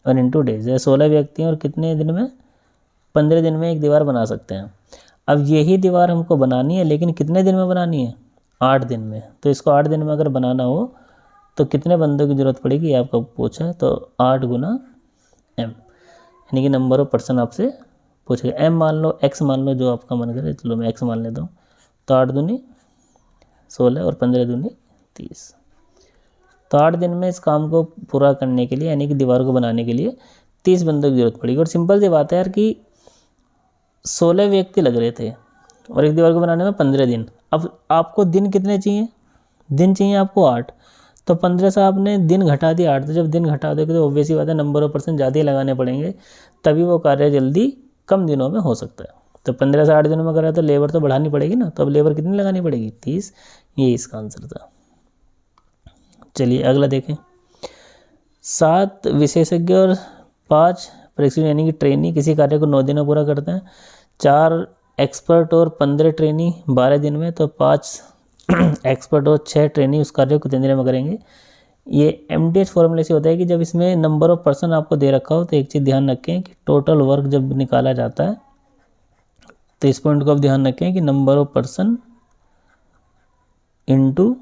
और इंटू डेज है। 16 व्यक्ति हैं और कितने दिन में, 15 दिन में एक दीवार बना सकते हैं। अब यही दीवार हमको बनानी है, लेकिन कितने दिन में बनानी है, 8 दिन में। तो इसको 8 दिन में अगर बनाना हो तो कितने बंदों की ज़रूरत पड़ेगी, ये आपको पूछा है। तो 8 गुना M, यानी कि नंबर ऑफ पर्सन आपसे पूछेगा। M मान लो, X मान लो, जो आपका मन करे, चलो मैं X मान लेता हूँ। तो 8 दूनी 16 और 15 दूनी 30। तो 8 दिन में इस काम को पूरा करने के लिए, यानी कि दीवार को बनाने के लिए 30 बंदों की ज़रूरत पड़ेगी। और सिंपल सी बात है यार कि 16 व्यक्ति लग रहे थे और एक दीवार को बनाने में 15 दिन। अब आपको दिन कितने चाहिए, दिन चाहिए आपको 8, तो 15 से आपने दिन घटा दिया 8। तो जब दिन घटा दोगे तो ऑब्वियस सी बात है नंबर ऑफ पर्सन ज़्यादा ही लगाने पड़ेंगे, तभी वो कार्य जल्दी कम दिनों में हो सकता है। तो 15 से 8 दिनों में करा तो लेबर तो बढ़ानी पड़ेगी ना, तो अब लेबर कितनी लगानी पड़ेगी, 30। ये इसका आंसर था। चलिए अगला देखें। 7 विशेषज्ञ और 5 प्रशिक्षु यानी कि ट्रेनी किसी कार्य को 9 दिन में पूरा करते हैं। 4 एक्सपर्ट और 15 ट्रेनी 12 दिन में, तो 5 एक्सपर्ट और 6 ट्रेनी उस कार्य को कितने दिन में करेंगे। ये MDH फॉर्मूले से होता है कि जब इसमें नंबर ऑफ पर्सन आपको दे रखा हो तो एक चीज़ ध्यान रखें कि टोटल वर्क जब निकाला जाता है तो इस पॉइंट को आप ध्यान रखें कि number of person into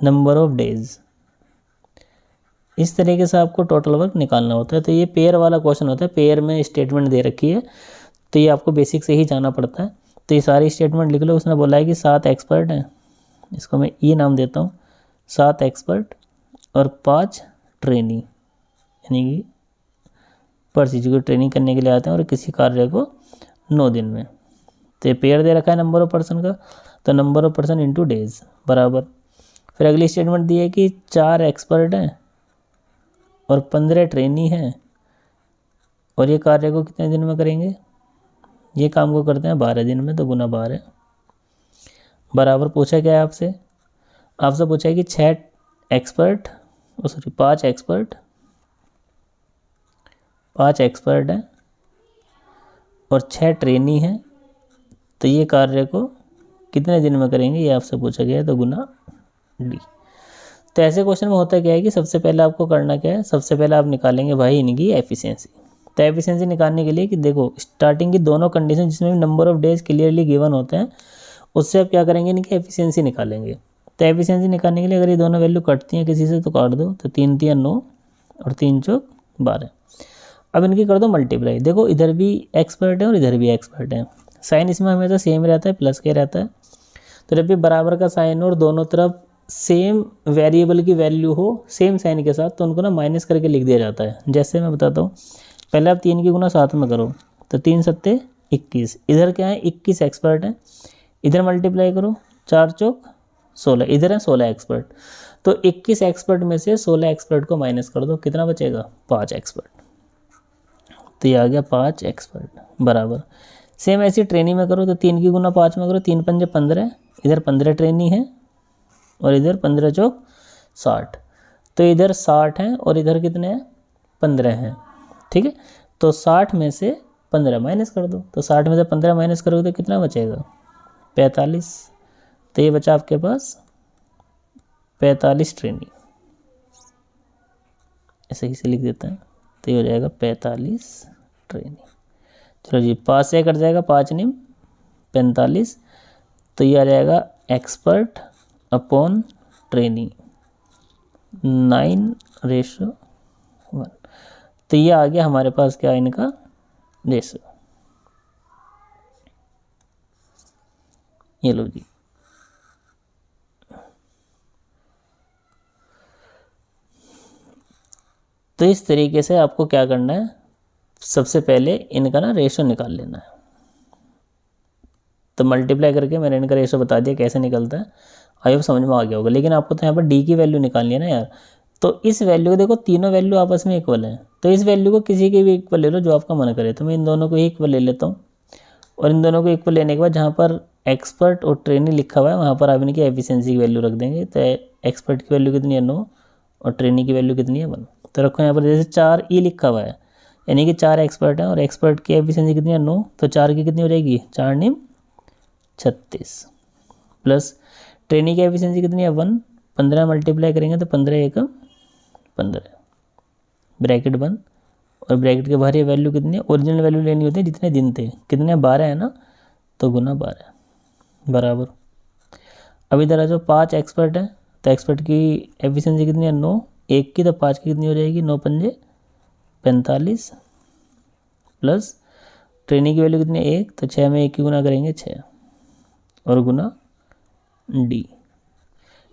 number of days, इस तरीके से आपको टोटल वर्क निकालना होता है। तो ये पेयर वाला क्वेश्चन होता है, पेयर में स्टेटमेंट दे रखी है तो ये आपको बेसिक से ही जाना पड़ता है। तो ये सारी स्टेटमेंट लिख लो। उसने बोला है कि 7 एक्सपर्ट हैं, इसको मैं ई नाम देता हूँ, 7 एक्सपर्ट और 5 ट्रेनी, यानी कि पर चीज़ को ट्रेनिंग करने के लिए आते हैं और किसी कार्य को 9 दिन में। तो ये पेयर दे रखा है नंबर ऑफ पर्सन का, तो number of person into days बराबर। फिर अगली स्टेटमेंट दी है कि 4 एक्सपर्ट हैं और 15 ट्रेनी हैं और ये कार्य को कितने दिन में करेंगे। ये काम को करते हैं 12 दिन में, तो गुना 12 बराबर। पूछा क्या है आपसे, आपसे पूछा है कि 5 एक्सपर्ट हैं और 6 ट्रेनी हैं, तो ये कार्य को कितने दिन में करेंगे, ये आपसे पूछा गया है, तो गुना डी। तो ऐसे क्वेश्चन में होता क्या है कि सबसे पहले आपको करना क्या है, सबसे पहले आप निकालेंगे भाई इनकी एफिशिएंसी। तो एफिशिएंसी निकालने के लिए कि देखो स्टार्टिंग की दोनों कंडीशन जिसमें भी number of days clearly given होते हैं उससे आप क्या करेंगे, इनकी एफिशिएंसी निकालेंगे। तो एफिशिएंसी निकालने के लिए अगर ये दोनों वैल्यू कटती हैं किसी से तो काट दो, तो 3 3 9 और 3 चौक 12। अब इनकी कर दो मल्टीप्लाई। देखो इधर भी एक्सपर्ट है और इधर भी एक्सपर्ट है, साइन इसमें हमेशा सेम रहता है, प्लस के रहता है। तो जब भी बराबर का साइन और दोनों तरफ सेम वेरिएबल की वैल्यू हो सेम साइन के साथ, तो उनको ना माइनस करके लिख दिया जाता है। जैसे मैं बताता हूँ, पहले आप 3 की गुना 7 में करो, तो 3 7 21। इधर क्या है 21 एक्सपर्ट हैं, इधर मल्टीप्लाई करो 4 चौक 16, इधर है 16 एक्सपर्ट। तो 21 एक्सपर्ट में से 16 एक्सपर्ट को माइनस कर दो, कितना बचेगा 5 एक्सपर्ट। तो ये आ गया 5 एक्सपर्ट बराबर। सेम ऐसी ट्रेनी में करो, तो 3 की गुना 5 में करो, 3 पंजे 15, इधर 15 ट्रेनी है और इधर 15 चौक 60। तो इधर 60 हैं और इधर कितने हैं 15 हैं, ठीक है। तो 60 में से 15 माइनस कर दो, तो 60 में से 15 माइनस करोगे तो कितना बचेगा 45। तो ये बचा आपके पास 45 ट्रेनी, ऐसे ही से लिख देते हैं। तो ये हो जाएगा 45 ट्रेनी। चलो जी 5 से कट जाएगा, 5 निम 45, तो ये आ जाएगा एक्सपर्ट अपॉन ट्रेनी 9:1। तो ये आ गया हमारे पास क्या इनका रेशो। ये लो जी, तो इस तरीके से आपको क्या करना है, सबसे पहले इनका ना रेशो निकाल लेना है। तो मल्टीप्लाई करके मैंने इनका रेशो बता दिया कैसे निकलता है, आई होप समझ में आ गया होगा। लेकिन आपको तो यहाँ पर डी की वैल्यू निकालनी है ना यार। तो इस वैल्यू को देखो, तीनों वैल्यू आपस में इक्वल है, तो इस वैल्यू को किसी के भी इक्वल ले लो जो आपका मन करे। तो मैं इन दोनों को ही इक्वल ले लेता हूँ, और इन दोनों को इक्वल लेने के बाद जहाँ पर एक्सपर्ट और ट्रेनी लिखा हुआ है वहाँ पर आप इनकी एफिशिएंसी की वैल्यू रख देंगे। तो एक्सपर्ट की वैल्यू कितनी है 9 और ट्रेनी की वैल्यू कितनी है 1। तो रखो यहाँ पर जैसे 4 ई लिखा हुआ है, यानी कि 4 एक्सपर्ट हैं और एक्सपर्ट की एफिशिएंसी कितनी है 9, तो 4 की कितनी हो जाएगी 4 निम 36, प्लस ट्रेनी की एफिशिएंसी कितनी है 1, 15 मल्टीप्लाई करेंगे तो 15 एकम 15, ब्रैकेट बंद, और ब्रैकेट के बाहर ये वैल्यू कितनी है, ओरिजिनल वैल्यू लेनी होती है जितने दिन थे, कितने 12 है ना, तो गुना 12 बराबर। अब इधर आ जाओ 5 एक्सपर्ट है, तो एक्सपर्ट की एफिशिएंसी कितनी है 9, 1 की, तो 5 की कितनी हो जाएगी 9 पंजे 45, प्लस ट्रेनी की वैल्यू कितनी है 1, तो 6 में 1 की गुना करेंगे 6 और गुना डी।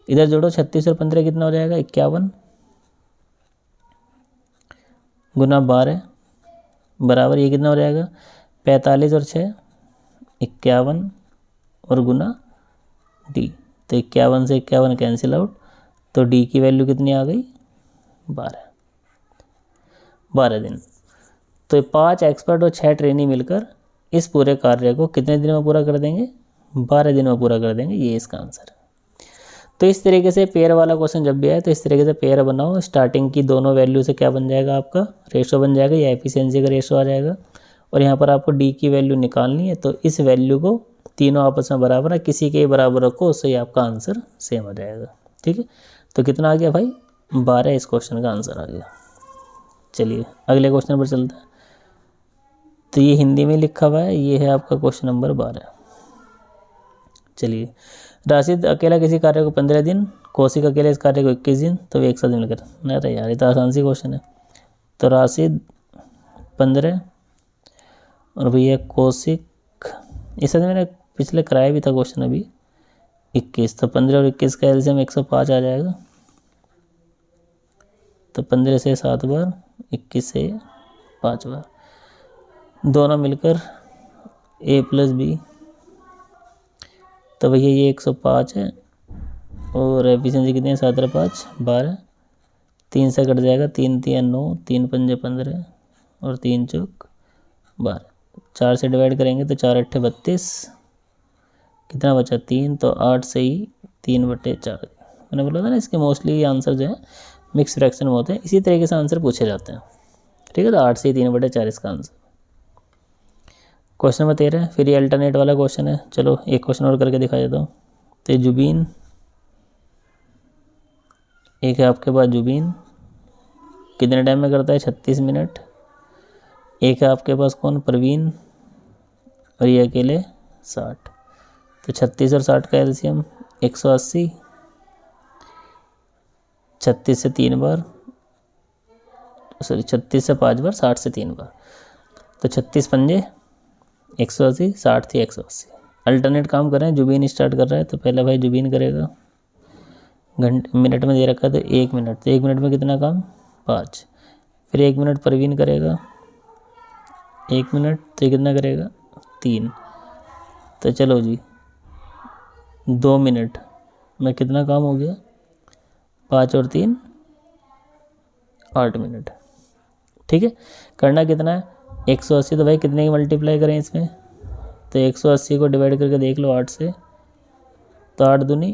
इधर जोड़ो 36 और 15 कितना हो जाएगा 51, गुना 12 बराबर ये कितना हो जाएगा 45 और 6 51 और गुना डी। तो 51 से 51 कैंसिल आउट, तो डी की वैल्यू कितनी आ गई 12 दिन। तो 5 एक्सपर्ट और 6 ट्रेनी मिलकर इस पूरे कार्य को कितने दिन में पूरा कर देंगे 12 दिन में पूरा कर देंगे, ये इसका आंसर है। तो इस तरीके से पेयर वाला क्वेश्चन जब भी आए तो इस तरीके से पेयर बनाओ। स्टार्टिंग की दोनों वैल्यू से क्या बन जाएगा आपका रेशो बन जाएगा, या एफिशिएंसी का रेशो आ जाएगा, और यहाँ पर आपको डी की वैल्यू निकालनी है। तो इस वैल्यू को तीनों आपस में बराबर है, किसी के बराबर रखो, उससे ही आपका आंसर सेम हो जाएगा। ठीक है, तो कितना आ गया भाई 12 इस क्वेश्चन का आंसर आ गया। चलिए अगले क्वेश्चन पर चलते हैं। तो ये हिंदी में लिखा हुआ है, ये है आपका क्वेश्चन नंबर 12। चलिए, राशिद अकेला किसी कार्य को 15 दिन, कौशिक अकेले इस कार्य को 21 दिन, तो वे एक साथ मिलकर। अरे यार ये तो आसान सी क्वेश्चन है। तो राशिद 15 और भैया कौशिक, इस साथ मैंने पिछले कराया भी था क्वेश्चन अभी 21। तो 15 और 21 का एलसीएम 105 आ जाएगा। तो 15 से 7 बार, 21 से 5 बार, दोनों मिलकर a प्लस बी। तो भैया ये 105 है और एफिशिएंसी कितनी है 7 और 5 12, 3 से कट जाएगा, 3 3 9, 3 5 15 और 3 चौक 12। 4 से डिवाइड करेंगे तो 4 8 32, कितना बचा 3, तो 8 से ही 3/4। मैंने बोला था ना इसके मोस्टली आंसर जो है मिक्स फ्रैक्शन में होते हैं, इसी तरीके से आंसर पूछे जाते हैं। ठीक है, तो 8 से ही 3/4 इसका आंसर। क्वेश्चन नंबर 13, फिर ये अल्टरनेट वाला क्वेश्चन है। चलो एक क्वेश्चन और करके दिखा देता हूँ। तो जुबीन, एक है आपके पास जुबीन, कितने टाइम में करता है 36 मिनट। एक है आपके पास कौन प्रवीण, और ये अकेले 60। तो 36 और 60 का एलसीएम 180, 36 से 3 बार, सॉरी 36 से 5 बार, 60 से 3 बार। तो 36 पंजे 180, 60 थी 180। अल्टरनेट काम कर रहे हैं, जुबीन स्टार्ट कर रहा है। तो पहले भाई जुबीन करेगा, मिनट में दे रखा है तो 1 मिनट, तो 1 मिनट में कितना काम 5। फिर 1 मिनट प्रवीण करेगा, 1 मिनट, तो कितना करेगा 3। तो चलो जी 2 मिनट में कितना काम हो गया 5 और 3 8 मिनट। ठीक है, करना कितना है 180। तो भाई कितने की मल्टीप्लाई करें इसमें, तो 180 को डिवाइड करके देख लो 8 से, तो 8 दूनी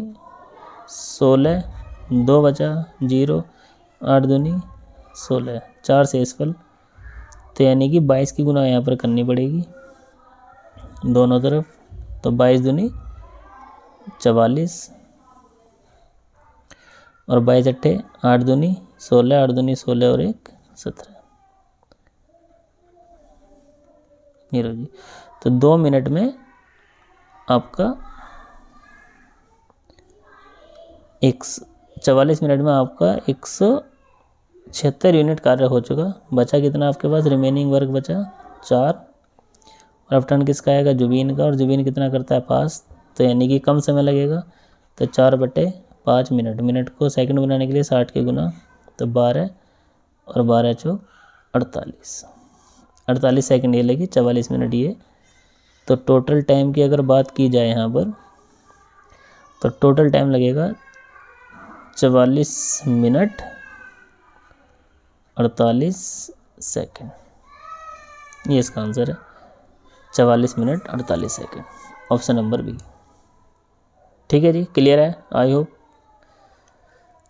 16, 2 बचा 0, 8 दूनी 16, 4 से फल। तो यानी कि 22 की गुना यहाँ पर करनी पड़ेगी दोनों तरफ। तो 22 दूनी 44 और 22 अट्ठे 8 दूनी 16, 8 दूनी 16 और 1 17। ये लो जी, तो 2 मिनट में आपका 44 मिनट में आपका 176 यूनिट कार्य हो चुका। बचा कितना आपके पास, रिमेनिंग वर्क बचा 4। और अब टर्न किसका आएगा जुबीन का, और जुबीन कितना करता है 5। तो यानी कि कम समय लगेगा। तो 4/5 मिनट, मिनट को सेकंड बनाने के लिए 60 के गुना, तो 12 और 12 चौक 48, 48 सेकंड ये लगी, 44 मिनट ये। तो टोटल टाइम की अगर बात की जाए यहाँ पर, तो टोटल टाइम लगेगा 44 मिनट 48 सेकंड। ये इसका आंसर है 44 minute 48 second, option number B. ठीक है जी, क्लियर है आई होप।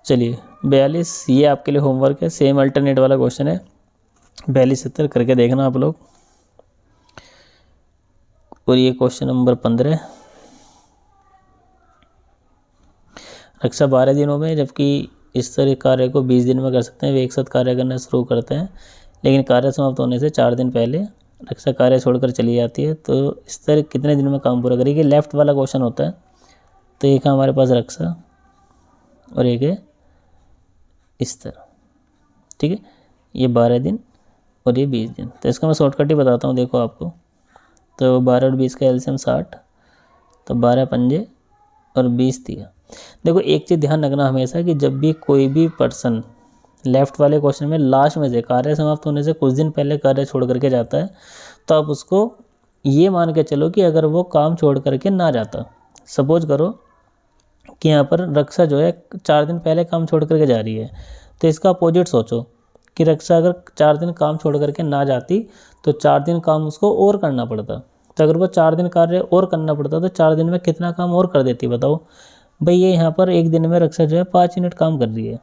चलिए 42, ये आपके लिए होमवर्क है, सेम अल्टरनेट वाला क्वेश्चन है। 42 70 करके देखना आप लोग। और ये क्वेश्चन नंबर 15, रक्षा 12 दिनों में, जबकि इस तरह कार्य को 20 दिन में कर सकते हैं। वे एक साथ कार्य करना शुरू करते हैं, लेकिन कार्य समाप्त होने से 4 दिन पहले रक्षा कार्य छोड़कर चली जाती है। तो इस तरह कितने दिनों में काम पूरा करेगी। लेफ्ट वाला क्वेश्चन होता है। तो एक है हमारे पास रक्षा और एक है इस तरह। ठीक है, ये 12 दिन और ये 20 दिन। तो इसका मैं शॉर्टकट ही बताता हूँ, देखो आपको। तो 12 और 20 का एलसीएम 60, तो 12 पंजे और 20 दिया। देखो एक चीज़ ध्यान रखना हमेशा कि जब भी कोई भी पर्सन लेफ्ट वाले क्वेश्चन में लास्ट में से कार्य समाप्त होने से कुछ दिन पहले कार्य छोड़ करके जाता है, तो आप उसको ये मान के चलो कि अगर वो काम छोड़ करके ना जाता, सपोज करो कि यहाँ पर रक्षा जो है 4 दिन पहले काम छोड़ करके जा रही है, तो इसका अपोजिट सोचो कि रक्षा अगर 4 दिन काम छोड़ करके ना जाती तो 4 दिन काम उसको और करना पड़ता। तो अगर वो 4 दिन कार्य और करना पड़ता तो 4 दिन में कितना काम और कर देती बताओ। भाई ये यहाँ पर एक दिन में रक्षा जो है 5 यूनिट काम कर रही है,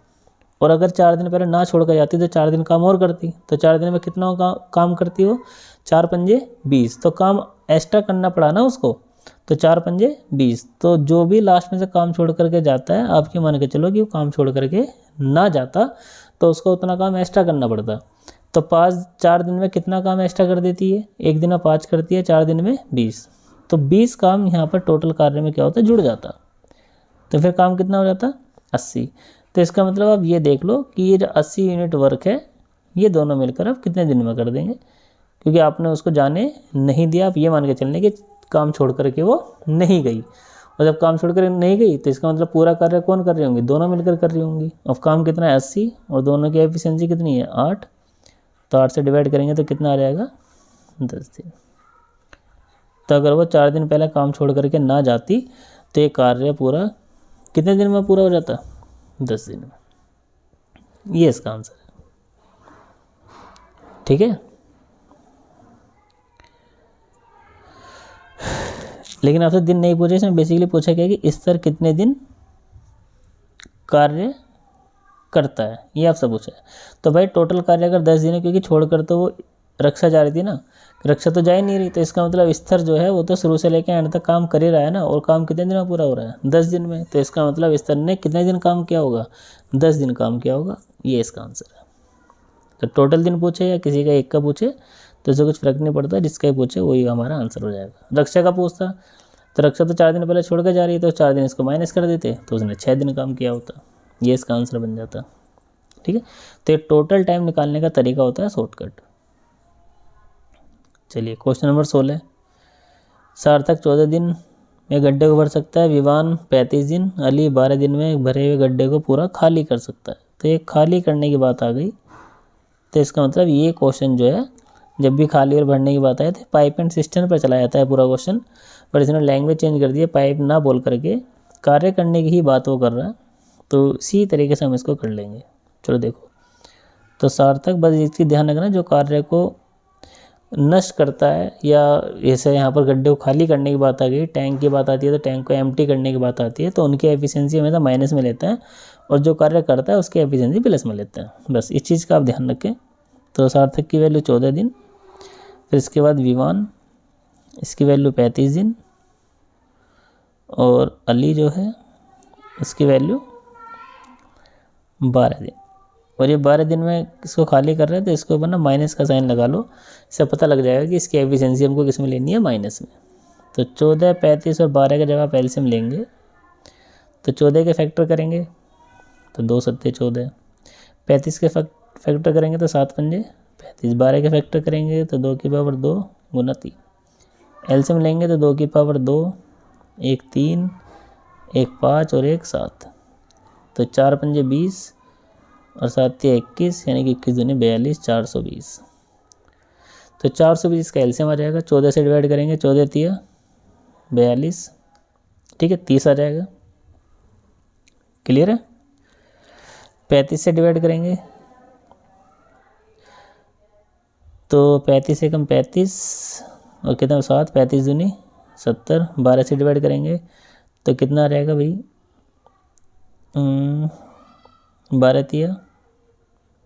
और अगर 4 दिन पहले ना छोड़ कर जाती तो 4 दिन काम और करती, तो 4 दिन में कितना काम करती वो, 4 पंजे 20, तो काम एक्स्ट्रा करना पड़ा ना उसको, तो 4 पंजे 20। तो जो भी लास्ट में से काम छोड़ करके जाता है, आपकी मान के चलो कि वो काम छोड़ करके ना जाता तो उसको उतना काम एक्स्ट्रा करना पड़ता। तो 4 दिन में कितना काम एक्स्ट्रा कर देती है, एक दिन में 5 करती है, 4 दिन में 20, तो 20 काम यहाँ पर टोटल कार्य में क्या होता है, जुड़ जाता। तो फिर काम कितना हो जाता, 80। तो इसका मतलब आप ये देख लो कि ये जो 80 यूनिट वर्क है, ये दोनों मिलकर आप कितने दिन में कर देंगे, क्योंकि आपने उसको जाने नहीं दिया। आप ये मान के चलने कि काम छोड़ करके वो नहीं गई, और जब काम छोड़ कर नहीं गई तो इसका मतलब पूरा कार्य कौन कर रही होंगी, दोनों मिलकर कर रही होंगी। और काम कितना है, 80, और दोनों की एफिशिएंसी कितनी है, 8। तो 8 से डिवाइड करेंगे तो कितना आ जाएगा, 10 दिन। तो अगर वो 4 दिन पहले काम छोड़ करके ना जाती तो ये कार्य पूरा कितने दिन में पूरा हो जाता, 10 दिन में। ये इसका आंसर है, ठीक है। लेकिन आपसे दिन नहीं पूछे, इसमें बेसिकली पूछा गया कि स्तर कितने दिन कार्य करता है, ये आपसे पूछा है। तो भाई टोटल कार्य अगर 10 दिन है, क्योंकि छोड़कर तो वो रक्षा जा रही थी ना, रक्षा तो जा ही नहीं रही, तो इसका मतलब स्तर जो है वो तो शुरू से लेकर एंड तक काम कर ही रहा है ना, और काम कितने दिन में पूरा हो रहा है, 10 दिन में। तो इसका मतलब स्तर ने कितने दिन काम किया होगा, 10 दिन काम किया होगा, ये इसका आंसर है। तो टोटल दिन पूछे या किसी का एक का पूछे तो इससे कुछ फर्क नहीं पड़ता, जिसका ही पूछे वही हमारा आंसर हो जाएगा। रक्षा का पूछता तो रक्षा तो 4 दिन पहले छोड़ कर जा रही है, तो 4 दिन इसको माइनस कर देते तो उसने 6 दिन काम किया होता, ये इसका आंसर बन जाता, ठीक है। तो ये टोटल टाइम निकालने का तरीका होता है शॉर्टकट। चलिए क्वेश्चन नंबर 16, सार्थक 14 दिन में गड्ढे को भर सकता है, विवान 35 दिन, अली 12 दिन में भरे हुए गड्ढे को पूरा खाली कर सकता है। तो ये खाली करने की बात आ गई, तो इसका मतलब ये क्वेश्चन जो है जब भी खाली और भरने की बात आए तो पाइप एंड सिस्टम पर चला जाता है पूरा क्वेश्चन, पर इसने लैंग्वेज चेंज कर दी है, पाइप ना बोल करके कार्य करने की ही बात वो कर रहा है। तो इसी तरीके से हम इसको कर लेंगे। चलो देखो, तो सार्थक, बस इसकी ध्यान रखना, जो कार्य को नष्ट करता है, या जैसे यहाँ पर गड्ढे को खाली करने की बात आ गई, टैंक की बात आती है तो टैंक को एम्प्टी करने की बात आती है, तो उनकी एफिशिएंसी हमेशा माइनस में लेते हैं, और जो कार्य करता है उसकी एफिशिएंसी प्लस में लेते हैं। बस इस चीज़ का आप ध्यान रखें। तो सार्थक की वैल्यू 14 दिन, फिर इसके बाद विवान, इसकी वैल्यू 35 दिन, और अली जो है इसकी वैल्यू 12 दिन। और ये 12 दिन में इसको खाली कर रहे हैं, तो इसके ऊपर ना माइनस का साइन लगा लो, इससे पता लग जाएगा कि इसकी एफिशिएंसी हमको किस में लेनी है, माइनस में। तो 14, 35 और 12 का जब आप एलसीएम लेंगे तो 14 के फैक्टर करेंगे तो 2 सत्ते 14, 35 के फैक्टर करेंगे तो 7 पंजे 35, 12 के फैक्टर करेंगे तो 2 की पावर 2 गुना 3, एलसीएम लेंगे तो 2 की पावर 2, 1 3, 1 5 और 1 7, तो 4 पंजे 20 और 7 21, यानी कि 21 दूनी 42, 420। तो 420 का एलसीएम आ जाएगा, 14 से डिवाइड करेंगे, 14 तिया 42, ठीक है, 30 आ जाएगा, क्लियर है। 35 से डिवाइड करेंगे तो 35 से कम 35 और कितना 7, 35 दूनी 70, 12 से डिवाइड करेंगे तो कितना आ जाएगा भाई, 12 तिया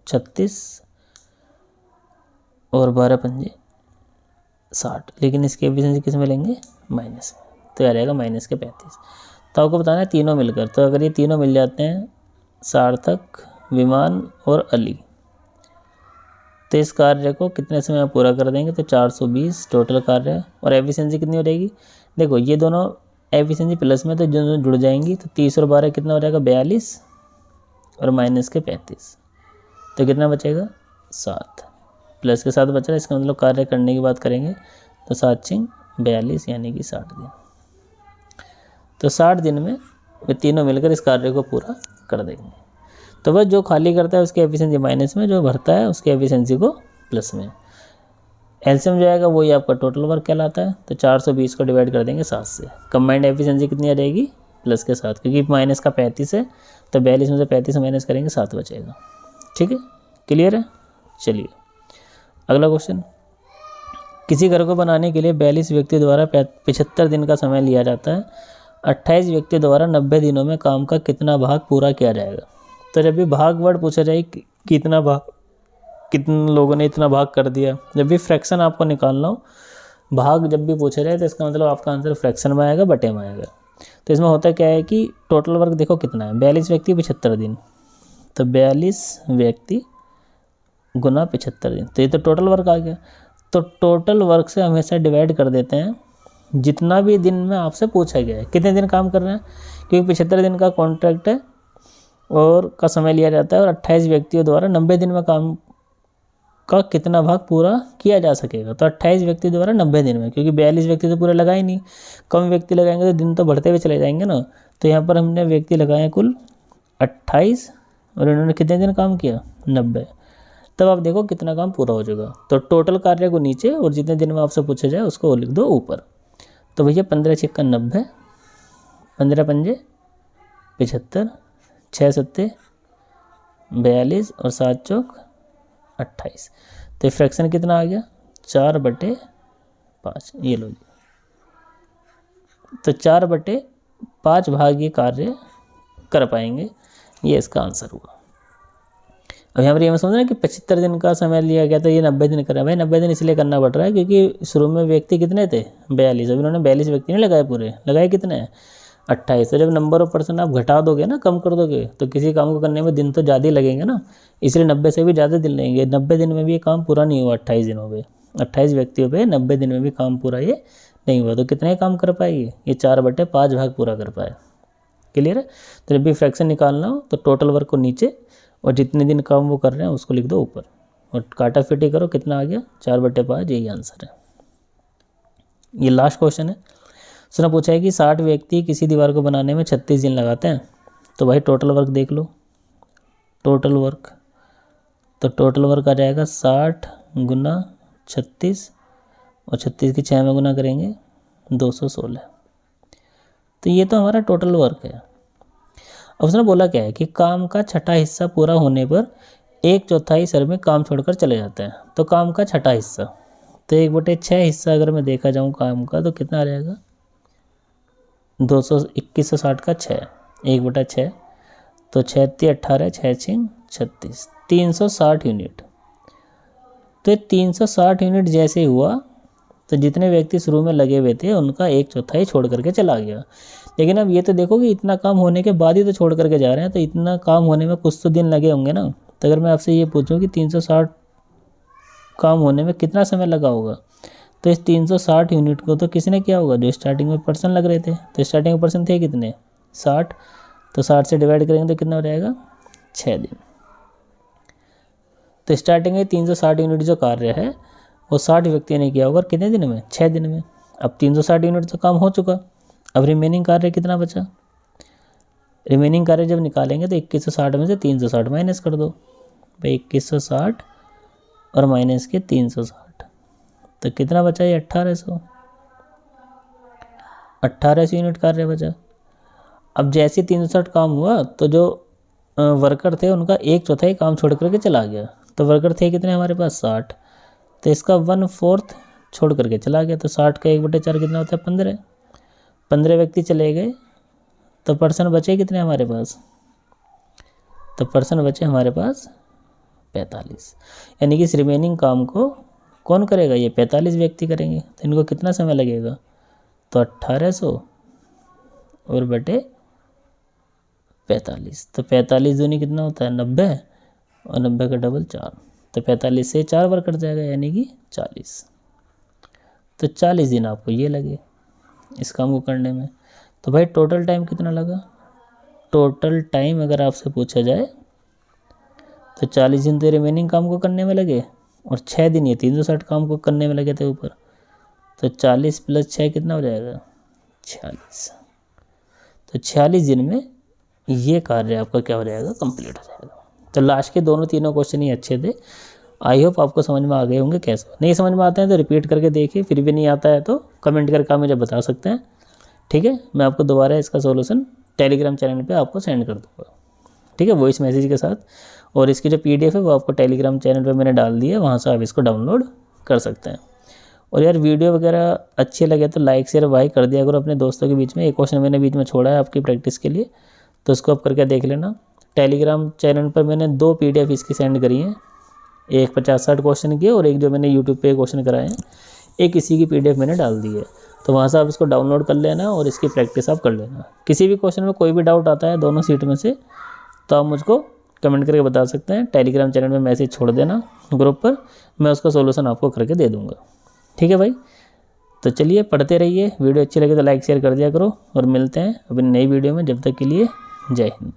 36 और 12 पंजे 60, लेकिन इसकी एफिशिएंसी किस में लेंगे, माइनस में, तो आ जाएगा माइनस के 35। तो आपको बताना है तीनों मिलकर, तो अगर ये तीनों मिल जाते हैं, सार्थक, विमान और अली, तो इस कार्य को कितने समय में पूरा कर देंगे, तो 420 टोटल कार्य। और एफिशिएंसी कितनी हो जाएगी, देखो ये दोनों एफिशिएंसी प्लस में तो दोनों जुड़ जाएंगी, तो 30 और 12 कितना हो जाएगा, 42 और माइनस के 35, तो कितना बचेगा, 7, प्लस के 7 बच रहा है, इसका मतलब कार्य करने की बात करेंगे तो 7 छिंग 42, यानी कि 60 दिन। तो 60 दिन में वे तीनों मिलकर इस कार्य को पूरा कर देंगे। तो बस जो खाली करता है उसकी एफिशिएंसी माइनस में, जो भरता है उसकी एफिशिएंसी को प्लस में। एलसीएम जो आएगा वही आपका टोटल वर्क कहलाता है, तो 420 को डिवाइड कर देंगे 7 से, कंबाइंड एफिशिएंसी कितनी आ जाएगी, प्लस के 7, क्योंकि माइनस का 35 है, तो 42 में से 35 माइनस करेंगे 7 बचेगा, ठीक है, क्लियर है। चलिए अगला क्वेश्चन, किसी घर को बनाने के लिए 42 व्यक्ति द्वारा 75 दिन का समय लिया जाता है, 28 व्यक्ति द्वारा 90 दिनों में काम का कितना भाग पूरा किया जाएगा। तो जब भी भाग वर्ड पूछा जाए कितना भाग, कितने लोगों ने इतना भाग कर दिया, जब भी फ्रैक्शन आपको निकालना हो, भाग जब भी पूछा जाए तो इसका मतलब आपका आंसर फ्रैक्शन में आएगा, बटे में आएगा। तो इसमें होता क्या है कि टोटल वर्क देखो कितना है, 42 व्यक्ति 75 दिन, तो 42 व्यक्ति गुना 75 दिन, तो ये तो टोटल वर्क आ गया। तो टोटल वर्क से हमेशा डिवाइड कर देते हैं जितना भी दिन में आपसे पूछा गया है, कितने दिन काम कर रहे हैं, क्योंकि 75 दिन का कॉन्ट्रैक्ट है और का समय लिया जाता है, और 28 व्यक्तियों द्वारा 90 दिन में काम का कितना भाग पूरा किया जा सकेगा। तो 28 व्यक्ति द्वारा 90 दिन में, क्योंकि 42 व्यक्ति तो पूरा लगा ही नहीं, कम व्यक्ति लगाएंगे तो दिन तो बढ़ते हुए चले जाएंगे ना। तो यहाँ पर हमने व्यक्ति लगाए कुल 28 और इन्होंने कितने दिन काम किया, 90। तब आप देखो कितना काम पूरा हो जाएगा। तो टोटल कार्य को नीचे और जितने दिन में आपसे पूछा जाए उसको लिख दो ऊपर। तो भैया 15 छक्का 90, 15 पंजे 75, 6 सत्ते 42 और 7 चौक 28। तो फ्रैक्शन कितना आ गया, 4/5। ये लो जी, तो 4/5 भाग ये कार्य कर पाएंगे, ये इसका आंसर हुआ। अब यहाँ पर ये मैं समझ रहा कि 75 दिन का समय लिया गया तो ये 90 दिन करा। भाई 90 दिन इसलिए करना पड़ रहा है क्योंकि शुरू में व्यक्ति कितने थे, 42। अब इन्होंने 42 व्यक्ति नहीं लगाए, पूरे लगाए कितने हैं, 28। तो जब नंबर ऑफ पर्सन आप घटा दोगे ना, कम कर दोगे, तो किसी काम को करने में दिन तो ज़्यादा ही लगेंगे ना, इसलिए 90 से भी ज़्यादा दिन लगेंगे। 90 दिन में भी ये काम पूरा नहीं हुआ, 28 दिनों में, 28 व्यक्तियों पे 90 दिन में भी काम पूरा ये नहीं हुआ। तो कितने काम कर पाएगी, ये 4/5 भाग पूरा कर पाए। क्लियर है। तो जब भी फ्रैक्शन निकालना हो तो टोटल वर्क को नीचे और जितने दिन काम वो कर रहे हैं उसको लिख दो ऊपर, और काटा फिटी करो, कितना आ गया, 4/5। यही आंसर है। ये लास्ट क्वेश्चन है। उसने पूछा है कि 60 व्यक्ति किसी दीवार को बनाने में 36 दिन लगाते हैं, तो भाई टोटल वर्क देख लो, टोटल वर्क, तो टोटल वर्क आ जाएगा 60 गुना 36, और 36 की 6 में गुना करेंगे 216। तो ये तो हमारा टोटल वर्क है। अब उसने बोला क्या है कि काम का छठा हिस्सा पूरा होने पर 1/4 श्रमिक काम छोड़कर चले जाते हैं। तो काम का छठा हिस्सा, तो 1/6 हिस्सा अगर मैं देखा जाऊँ काम का, तो कितना आ जाएगा, 2160 का 6, 1/6, तो 6 18, 6 36, 360 यूनिट। तो 360 यूनिट जैसे हुआ तो जितने व्यक्ति शुरू में लगे हुए थे उनका 1/4 छोड़ करके चला गया। लेकिन अब ये तो देखो कि इतना काम होने के बाद ही तो छोड़ करके जा रहे हैं, तो इतना काम होने में कुछ तो दिन लगे होंगे ना। तो अगर मैं आपसे ये पूछूं कि 360 काम होने में कितना समय लगा होगा, तो इस 360 यूनिट को तो किसने किया होगा, जो स्टार्टिंग में पर्सन लग रहे थे। तो स्टार्टिंग में पर्सन थे कितने, 60, तो 60 से डिवाइड करेंगे तो कितना हो जाएगा, 6 दिन। तो स्टार्टिंग में 360 यूनिट जो कार्य है वो 60 व्यक्तियों ने किया होगा, कितने दिन में, 6 दिन में। अब 360 यूनिट तो काम हो चुका, अब रिमेनिंग कार्य कितना बचा, रिमेनिंग कार्य जब निकालेंगे तो 2160 में से 360 माइनस कर दो भाई, 2160 और माइनस के 360, तो कितना बचा, ये 1800 यूनिट कार्य बचा। अब जैसे 360 काम हुआ तो जो वर्कर थे उनका 1/4 काम छोड़ करके चला गया। तो वर्कर थे कितने हमारे पास, 60, तो इसका 1/4 छोड़ करके चला गया। तो 60 का 1/4 कितना होता है, 15। 15 व्यक्ति चले गए तो पर्सन बचे कितने हमारे पास, तो पर्सन बचे हमारे पास 45। यानी कि इस रिमेनिंग काम को कौन करेगा, ये 45 व्यक्ति करेंगे। तो इनको कितना समय लगेगा, तो 1800 और बटे 45। तो 45 दूनी कितना होता है, 90, और 90 का डबल 4, तो 45 से 4 बार कट जाएगा, यानी कि 40। तो 40 दिन आपको ये लगे इस काम को करने में। तो भाई टोटल टाइम कितना लगा, टोटल टाइम अगर आपसे पूछा जाए तो 40 दिन तो रिमेनिंग काम को करने में लगे, और 6 दिन ये 360 काम को करने में लगे थे ऊपर। तो 40 + 6 कितना हो जाएगा, 46। तो 46 दिन में ये कार्य आपका क्या हो जाएगा, कंप्लीट हो जाएगा। तो लास्ट के तीनों क्वेश्चन ही अच्छे थे। आई होप आपको समझ में आ गए होंगे। कैसे नहीं समझ में आते हैं तो रिपीट करके देखिए, फिर भी नहीं आता है तो कमेंट करके आप मुझे बता सकते हैं, ठीक है। मैं आपको दोबारा इसका सॉल्यूशन टेलीग्राम चैनल पे आपको सेंड कर दूँगा, ठीक है, वॉइस मैसेज के साथ। और इसकी जो PDF है वो आपको टेलीग्राम चैनल पे मैंने डाल दी है, वहाँ से आप इसको डाउनलोड कर सकते हैं। और यार वीडियो वगैरह अच्छे लगे तो लाइक शेयर भाई कर दिया करो अपने दोस्तों के बीच में। एक क्वेश्चन मैंने बीच में छोड़ा है आपकी प्रैक्टिस के लिए, तो उसको आप करके देख लेना, टेलीग्राम चैनल पर मैंने 2 PDF इसकी सेंड करी हैं, एक 50-60 क्वेश्चन की और एक जो मैंने यूट्यूब पे क्वेश्चन कराए हैं, एक इसी की PDF मैंने डाल दी है। तो वहाँ से आप इसको डाउनलोड कर लेना और इसकी प्रैक्टिस आप कर लेना। किसी भी क्वेश्चन में कोई भी डाउट आता है दोनों सीट में से, तो आप मुझको कमेंट करके बता सकते हैं। टेलीग्राम चैनल में मैसेज छोड़ देना ग्रुप पर, मैं उसका सोल्यूशन आपको करके दे दूँगा। ठीक है भाई, तो चलिए पढ़ते रहिए। वीडियो अच्छी लगे तो लाइक शेयर कर दिया करो और मिलते हैं अपनी नई वीडियो में। जब तक के लिए जय हिंद।